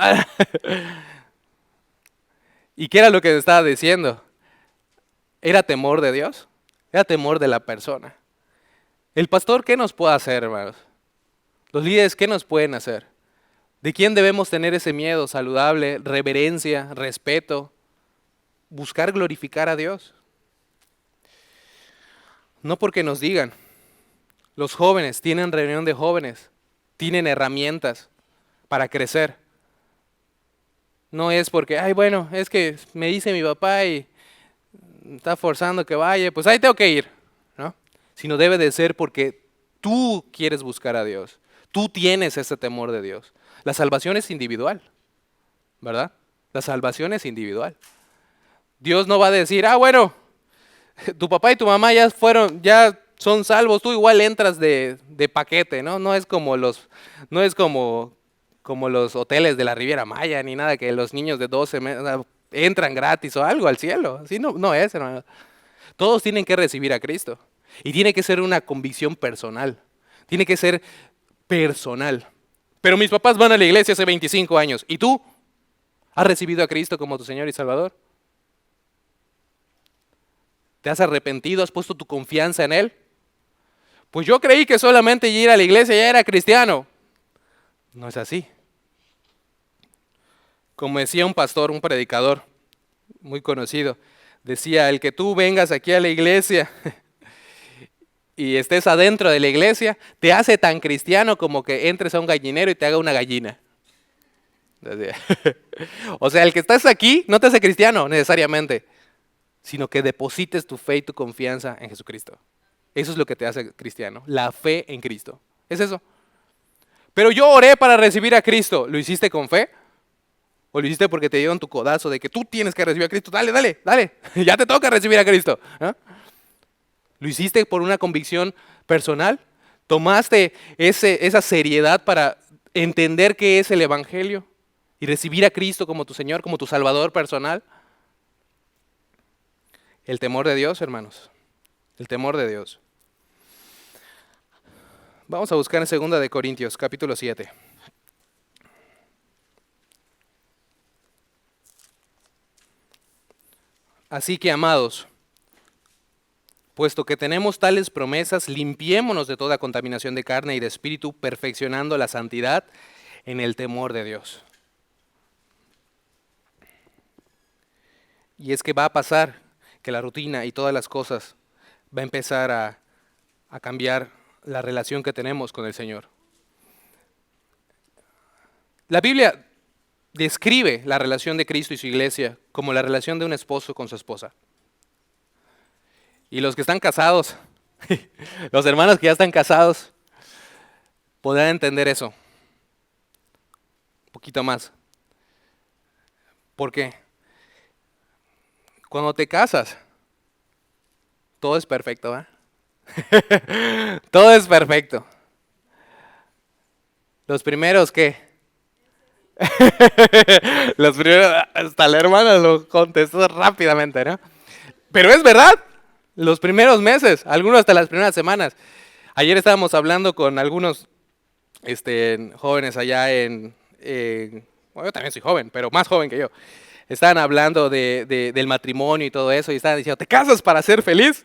¿Y qué era lo que estaba diciendo? ¿Era temor de Dios? Era temor de la persona. ¿El pastor qué nos puede hacer, hermanos? ¿Los líderes qué nos pueden hacer? ¿De quién debemos tener ese miedo saludable, reverencia, respeto? Buscar glorificar a Dios. No porque nos digan. Los jóvenes tienen reunión de jóvenes, tienen herramientas para crecer. No es porque, ay, bueno, es que me dice mi papá y está forzando que vaya, pues ahí tengo que ir, ¿no? Sino debe de ser porque tú quieres buscar a Dios. Tú tienes ese temor de Dios. La salvación es individual, ¿verdad? La salvación es individual. Dios no va a decir, ah, bueno, tu papá y tu mamá ya son salvos, tú igual entras de paquete, ¿no? No es como los hoteles de la Riviera Maya, ni nada que los niños de 12 meses entran gratis o algo al cielo. Así no es, hermano. Todos tienen que recibir a Cristo. Y tiene que ser una convicción personal. Tiene que ser personal. Pero mis papás van a la iglesia hace 25 años. ¿Y tú? ¿Has recibido a Cristo como tu Señor y Salvador? ¿Te has arrepentido? ¿Has puesto tu confianza en Él? Pues yo creí que solamente ir a la iglesia ya era cristiano. No es así. Como decía un pastor, un predicador muy conocido, decía, el que tú vengas aquí a la iglesia y estés adentro de la iglesia, te hace tan cristiano como que entres a un gallinero y te haga una gallina. O sea, el que estás aquí no te hace cristiano necesariamente, sino que deposites tu fe y tu confianza en Jesucristo. Eso es lo que te hace cristiano, la fe en Cristo. Es eso. Pero yo oré para recibir a Cristo. ¿Lo hiciste con fe? ¿O lo hiciste porque te dieron tu codazo de que tú tienes que recibir a Cristo? Dale, ya te toca recibir a Cristo. ¿Ah? ¿Lo hiciste por una convicción personal? ¿Tomaste esa seriedad para entender qué es el Evangelio y recibir a Cristo como tu Señor, como tu Salvador personal? El temor de Dios, hermanos. El temor de Dios. Vamos a buscar en 2 de Corintios, capítulo 7. Así que, amados, puesto que tenemos tales promesas, limpiémonos de toda contaminación de carne y de espíritu, perfeccionando la santidad en el temor de Dios. Y es que va a pasar que la rutina y todas las cosas va a empezar a cambiar la relación que tenemos con el Señor. La Biblia describe la relación de Cristo y su iglesia como la relación de un esposo con su esposa. Y los que están casados, los hermanos que ya están casados, podrán entender eso un poquito más. ¿Por qué? Cuando te casas, todo es perfecto, ¿eh? Todo es perfecto. Los primeros, ¿qué? Los primeros, hasta la hermana lo contestó rápidamente, ¿no? Pero es verdad, los primeros meses, algunos hasta las primeras semanas. Ayer estábamos hablando con algunos jóvenes allá bueno, yo también soy joven, pero más joven que yo. Estaban hablando del matrimonio y todo eso y estaban diciendo, ¿te casas para ser feliz?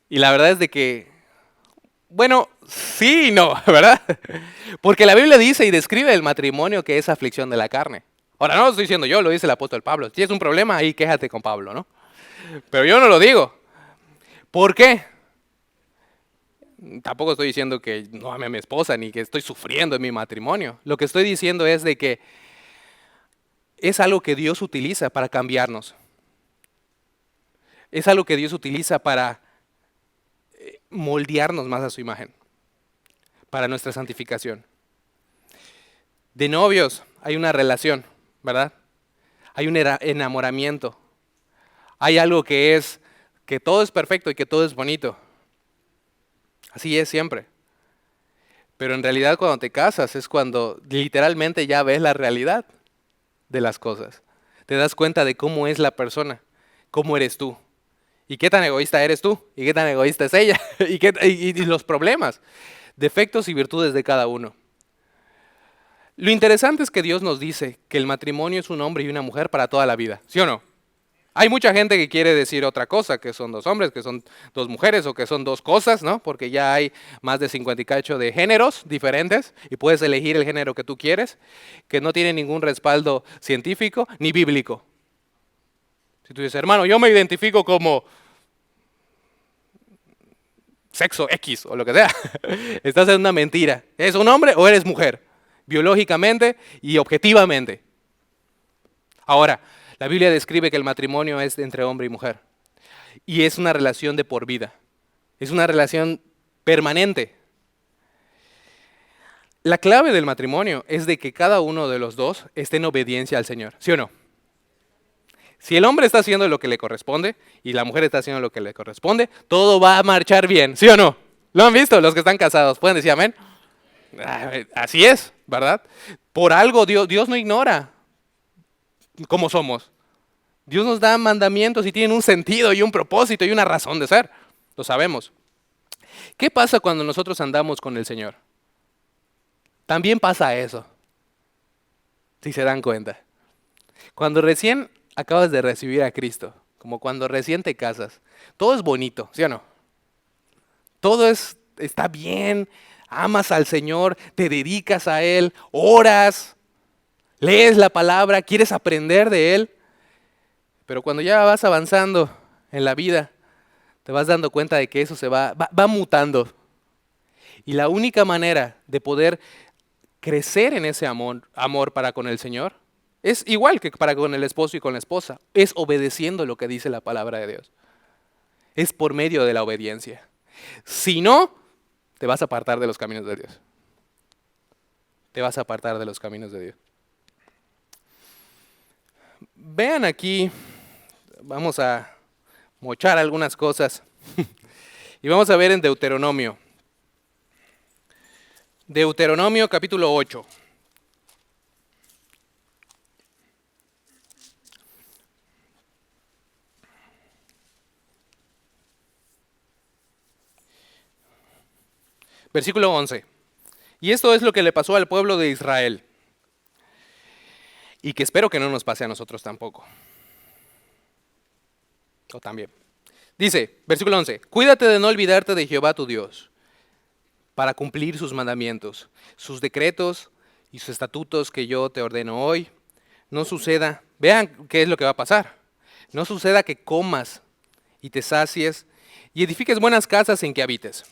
Y la verdad es de que, bueno, sí y no, ¿verdad? Porque la Biblia dice y describe el matrimonio que es aflicción de la carne. Ahora, no lo estoy diciendo yo, lo dice el apóstol Pablo. Si es un problema, ahí quéjate con Pablo, ¿no? Pero yo no lo digo. ¿Por qué? Tampoco estoy diciendo que no ame a mi esposa ni que estoy sufriendo en mi matrimonio. Lo que estoy diciendo es de que es algo que Dios utiliza para cambiarnos. Es algo que Dios utiliza para moldearnos más a su imagen, para nuestra santificación. De novios hay una relación, ¿verdad? Hay un enamoramiento. Hay algo que todo es perfecto y que todo es bonito. Así es siempre. Pero en realidad cuando te casas es cuando literalmente ya ves la realidad de las cosas. Te das cuenta de cómo es la persona, cómo eres tú. ¿Y qué tan egoísta eres tú? ¿Y qué tan egoísta es ella? ¿Y los problemas, defectos y virtudes de cada uno? Lo interesante es que Dios nos dice que el matrimonio es un hombre y una mujer para toda la vida, ¿sí o no? Hay mucha gente que quiere decir otra cosa, que son dos hombres, que son dos mujeres o que son dos cosas, ¿no? Porque ya hay más de 58 de géneros diferentes y puedes elegir el género que tú quieres, que no tiene ningún respaldo científico ni bíblico. Si tú dices, hermano, yo me identifico como sexo X o lo que sea, estás en una mentira. ¿Eres un hombre o eres mujer? Biológicamente y objetivamente. Ahora, la Biblia describe que el matrimonio es entre hombre y mujer. Y es una relación de por vida. Es una relación permanente. La clave del matrimonio es de que cada uno de los dos esté en obediencia al Señor. ¿Sí o no? Si el hombre está haciendo lo que le corresponde y la mujer está haciendo lo que le corresponde, todo va a marchar bien. ¿Sí o no? ¿Lo han visto los que están casados? ¿Pueden decir amén? Así es, ¿verdad? Por algo Dios no ignora cómo somos. Dios nos da mandamientos y tienen un sentido y un propósito y una razón de ser. Lo sabemos. ¿Qué pasa cuando nosotros andamos con el Señor? También pasa eso, si se dan cuenta. Cuando recién acabas de recibir a Cristo, como cuando recién te casas, todo es bonito, ¿sí o no? Todo está bien, amas al Señor, te dedicas a Él, oras, lees la palabra, quieres aprender de Él. Pero cuando ya vas avanzando en la vida, te vas dando cuenta de que eso va mutando. Y la única manera de poder crecer en ese amor para con el Señor es igual que para con el esposo y con la esposa. Es obedeciendo lo que dice la palabra de Dios. Es por medio de la obediencia. Si no, te vas a apartar de los caminos de Dios. Te vas a apartar de los caminos de Dios. Vean aquí, vamos a mochar algunas cosas. Y vamos a ver en Deuteronomio. Deuteronomio capítulo 8. Versículo 11. Y esto es lo que le pasó al pueblo de Israel. Y que espero que no nos pase a nosotros tampoco. O también. Dice, versículo 11. Cuídate de no olvidarte de Jehová tu Dios, para cumplir sus mandamientos, sus decretos y sus estatutos que yo te ordeno hoy. No suceda Vean qué es lo que va a pasar. No suceda que comas y te sacies y edifiques buenas casas en que habites.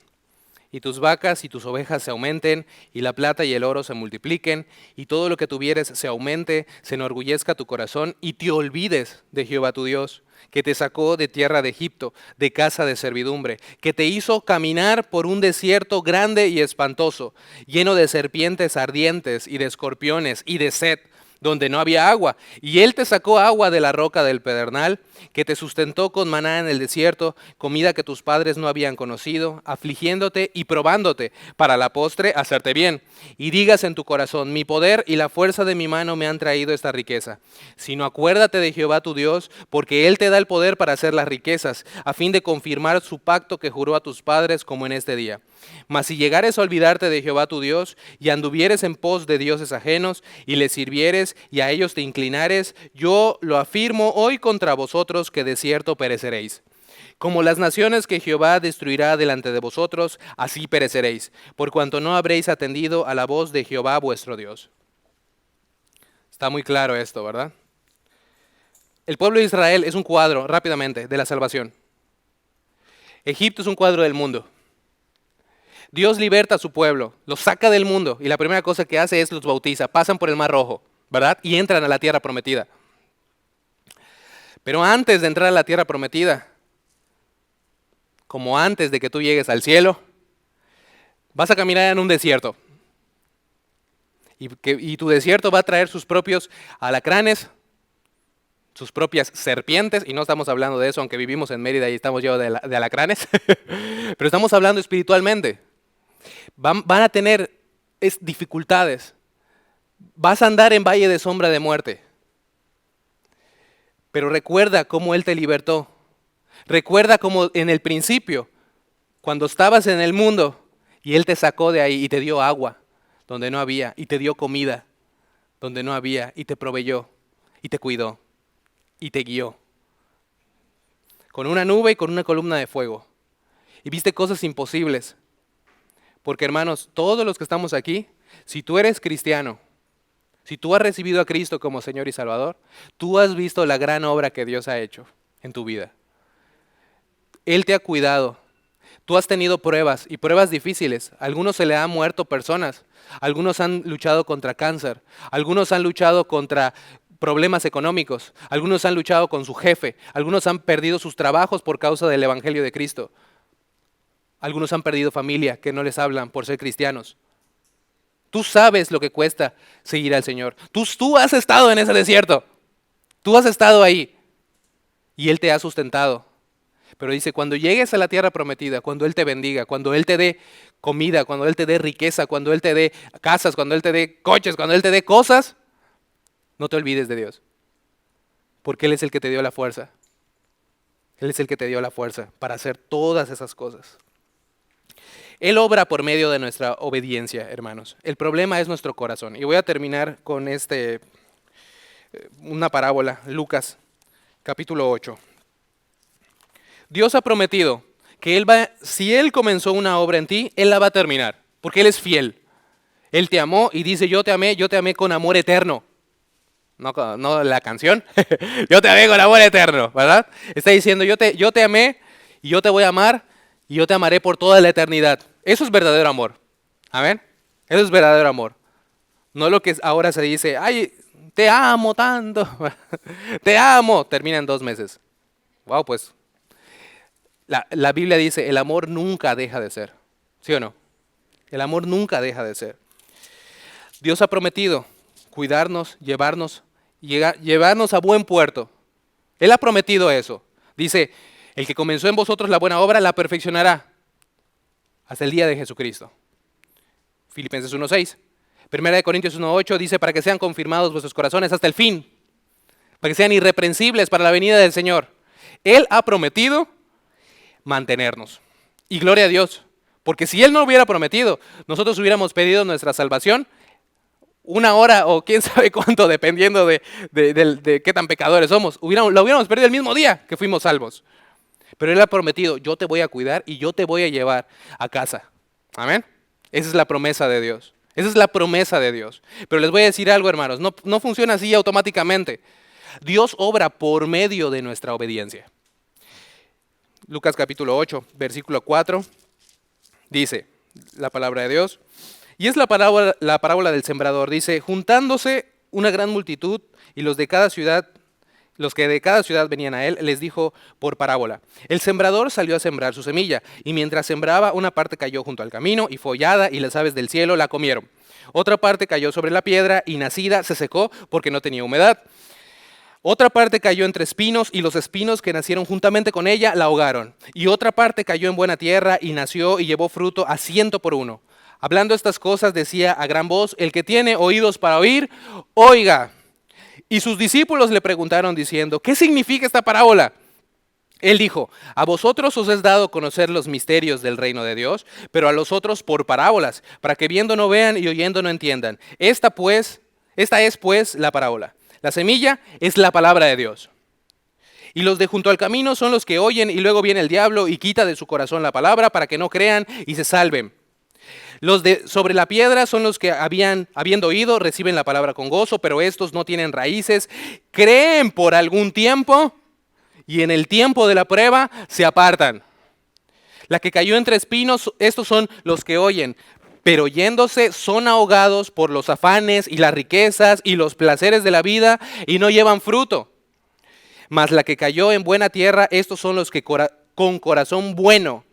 Y tus vacas y tus ovejas se aumenten, y la plata y el oro se multipliquen, y todo lo que tuvieres se aumente, se enorgullezca tu corazón, y te olvides de Jehová tu Dios, que te sacó de tierra de Egipto, de casa de servidumbre, que te hizo caminar por un desierto grande y espantoso, lleno de serpientes ardientes y de escorpiones y de sed, donde no había agua. Y él te sacó agua de la roca del pedernal, que te sustentó con maná en el desierto, comida que tus padres no habían conocido, afligiéndote y probándote, para la postre hacerte bien. Y digas en tu corazón, mi poder y la fuerza de mi mano me han traído esta riqueza. Sino acuérdate de Jehová tu Dios, porque él te da el poder para hacer las riquezas, a fin de confirmar su pacto que juró a tus padres, como en este día. Mas si llegares a olvidarte de Jehová tu Dios, y anduvieres en pos de dioses ajenos, y les sirvieres, y a ellos te inclinares, yo lo afirmo hoy contra vosotros, que de cierto pereceréis. Como las naciones que Jehová destruirá delante de vosotros, así pereceréis, por cuanto no habréis atendido a la voz de Jehová vuestro Dios. Está muy claro esto, ¿verdad? El pueblo de Israel es un cuadro, rápidamente, de la salvación. Egipto es un cuadro del mundo. Dios liberta a su pueblo, los saca del mundo, y la primera cosa que hace es los bautiza, pasan por el Mar Rojo, ¿verdad? Y entran a la tierra prometida. Pero antes de entrar a la tierra prometida, como antes de que tú llegues al cielo, vas a caminar en un desierto. Y tu desierto va a traer sus propios alacranes, sus propias serpientes, y no estamos hablando de eso, aunque vivimos en Mérida y estamos llenos de alacranes, pero estamos hablando espiritualmente. Van a tener dificultades. Vas a andar en valle de sombra de muerte. Pero recuerda cómo Él te libertó. Recuerda cómo en el principio, cuando estabas en el mundo, y Él te sacó de ahí y te dio agua donde no había, y te dio comida donde no había, y te proveyó, y te cuidó, y te guió. Con una nube y con una columna de fuego. Y viste cosas imposibles. Porque hermanos, todos los que estamos aquí, si tú eres cristiano, si tú has recibido a Cristo como Señor y Salvador, tú has visto la gran obra que Dios ha hecho en tu vida. Él te ha cuidado. Tú has tenido pruebas y pruebas difíciles. A algunos se le han muerto personas. Algunos han luchado contra cáncer. Algunos han luchado contra problemas económicos. Algunos han luchado con su jefe. Algunos han perdido sus trabajos por causa del Evangelio de Cristo. Algunos han perdido familia que no les hablan por ser cristianos. Tú sabes lo que cuesta seguir al Señor. Tú has estado en ese desierto. Tú has estado ahí. Y Él te ha sustentado. Pero dice, cuando llegues a la tierra prometida, cuando Él te bendiga, cuando Él te dé comida, cuando Él te dé riqueza, cuando Él te dé casas, cuando Él te dé coches, cuando Él te dé cosas, no te olvides de Dios. Porque Él es el que te dio la fuerza. Él es el que te dio la fuerza para hacer todas esas cosas. Él obra por medio de nuestra obediencia, hermanos. El problema es nuestro corazón. Y voy a terminar con una parábola, Lucas, capítulo 8. Dios ha prometido que si Él comenzó una obra en ti, Él la va a terminar, porque Él es fiel. Él te amó y dice, yo te amé con amor eterno. No la canción, yo te amé con amor eterno, ¿verdad? Está diciendo, yo te amé y yo te voy a amar y yo te amaré por toda la eternidad. Eso es verdadero amor. Amén. Eso es verdadero amor. No lo que ahora se dice, ay, te amo tanto. Te amo. Termina en 2 meses. Wow, pues. La Biblia dice, el amor nunca deja de ser. ¿Sí o no? El amor nunca deja de ser. Dios ha prometido cuidarnos, llevarnos a buen puerto. Él ha prometido eso. Dice, el que comenzó en vosotros la buena obra la perfeccionará hasta el día de Jesucristo. Filipenses 1:6. Primera de Corintios 1:8 dice, para que sean confirmados vuestros corazones hasta el fin, para que sean irreprensibles para la venida del Señor. Él ha prometido mantenernos. Y gloria a Dios, porque si Él no hubiera prometido, nosotros hubiéramos pedido nuestra salvación 1 hora o quién sabe cuánto, dependiendo de qué tan pecadores somos. Lo hubiéramos perdido el mismo día que fuimos salvos. Pero Él ha prometido, yo te voy a cuidar y yo te voy a llevar a casa. Amén. Esa es la promesa de Dios. Esa es la promesa de Dios. Pero les voy a decir algo, hermanos, no funciona así automáticamente. Dios obra por medio de nuestra obediencia. Lucas capítulo 8, versículo 4, dice la palabra de Dios. Y es la parábola del sembrador. Dice, juntándose una gran multitud y los que de cada ciudad venían a él, les dijo por parábola. El sembrador salió a sembrar su semilla, y mientras sembraba, una parte cayó junto al camino y fue hollada, y las aves del cielo la comieron. Otra parte cayó sobre la piedra, y nacida se secó porque no tenía humedad. Otra parte cayó entre espinos, y los espinos que nacieron juntamente con ella la ahogaron. Y otra parte cayó en buena tierra, y nació y llevó fruto a 100 por uno. Hablando estas cosas, decía a gran voz, el que tiene oídos para oír, oiga. Y sus discípulos le preguntaron diciendo, ¿qué significa esta parábola? Él dijo, a vosotros os es dado conocer los misterios del reino de Dios, pero a los otros por parábolas, para que viendo no vean y oyendo no entiendan. Esta es pues la parábola. La semilla es la palabra de Dios. Y los de junto al camino son los que oyen, y luego viene el diablo y quita de su corazón la palabra para que no crean y se salven. Los de sobre la piedra son los que habiendo oído, reciben la palabra con gozo, pero estos no tienen raíces, creen por algún tiempo y en el tiempo de la prueba se apartan. La que cayó entre espinos, estos son los que oyen, pero yéndose son ahogados por los afanes y las riquezas y los placeres de la vida y no llevan fruto. Mas la que cayó en buena tierra, estos son los que con corazón bueno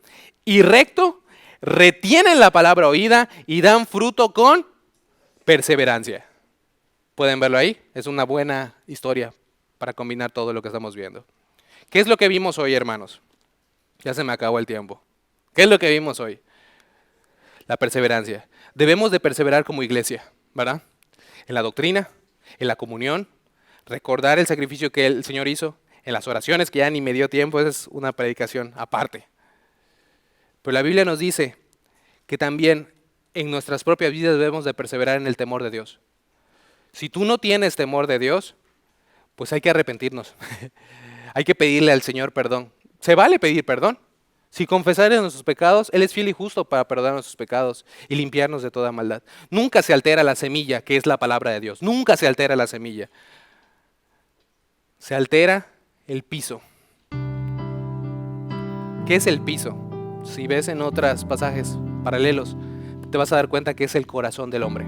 y recto retienen la palabra oída y dan fruto con perseverancia. ¿Pueden verlo ahí? Es una buena historia para combinar todo lo que estamos viendo. ¿Qué es lo que vimos hoy, hermanos? Ya se me acabó el tiempo. ¿Qué es lo que vimos hoy? La perseverancia. Debemos de perseverar como iglesia, ¿verdad? En la doctrina, en la comunión, recordar el sacrificio que el Señor hizo, en las oraciones, que ya ni me dio tiempo, esa es una predicación aparte. Pero la Biblia nos dice que también en nuestras propias vidas debemos de perseverar en el temor de Dios. Si tú no tienes temor de Dios, pues hay que arrepentirnos. Hay que pedirle al Señor perdón. Se vale pedir perdón. Si confesáramos nuestros pecados, Él es fiel y justo para perdonar nuestros pecados y limpiarnos de toda maldad. Nunca se altera la semilla, que es la palabra de Dios. Nunca se altera la semilla. Se altera el piso. ¿Qué es el piso? Si ves en otros pasajes paralelos, te vas a dar cuenta que es el corazón del hombre.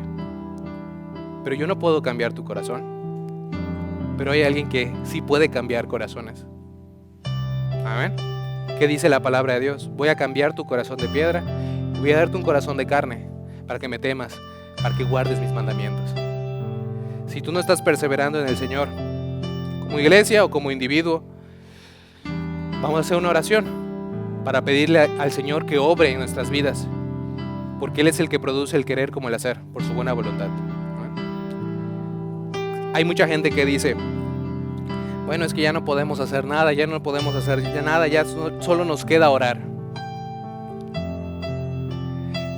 Pero yo no puedo cambiar tu corazón. Pero hay alguien que sí puede cambiar corazones. Amén. ¿Qué dice la palabra de Dios? Voy a cambiar tu corazón de piedra y voy a darte un corazón de carne para que me temas, para que guardes mis mandamientos. Si tú no estás perseverando en el Señor, como iglesia o como individuo, vamos a hacer una oración para pedirle al Señor que obre en nuestras vidas, porque Él es el que produce el querer como el hacer, por su buena voluntad. Hay mucha gente que dice, bueno, es que ya no podemos hacer nada, ya no podemos hacer ya nada, ya solo nos queda orar.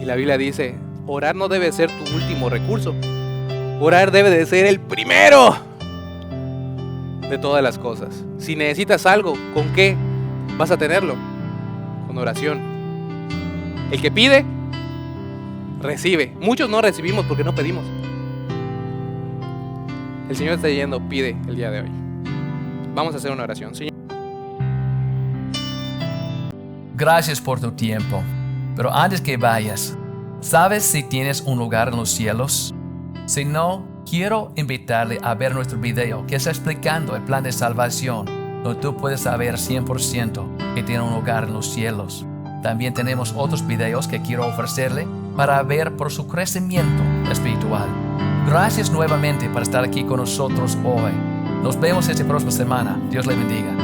Y la Biblia dice, orar no debe ser tu último recurso, orar debe de ser el primero de todas las cosas. Si necesitas algo, ¿con qué vas a tenerlo? Con oración. El que pide, recibe. Muchos no recibimos porque no pedimos. El Señor está diciendo, pide el día de hoy. Vamos a hacer una oración. Señor. Gracias por tu tiempo. Pero antes que vayas, ¿sabes si tienes un lugar en los cielos? Si no, quiero invitarle a ver nuestro video que está explicando el plan de salvación, donde tú puedes saber 100% que tiene un lugar en los cielos. También tenemos otros videos que quiero ofrecerle para ver por su crecimiento espiritual. Gracias nuevamente por estar aquí con nosotros hoy. Nos vemos esta próxima semana. Dios le bendiga.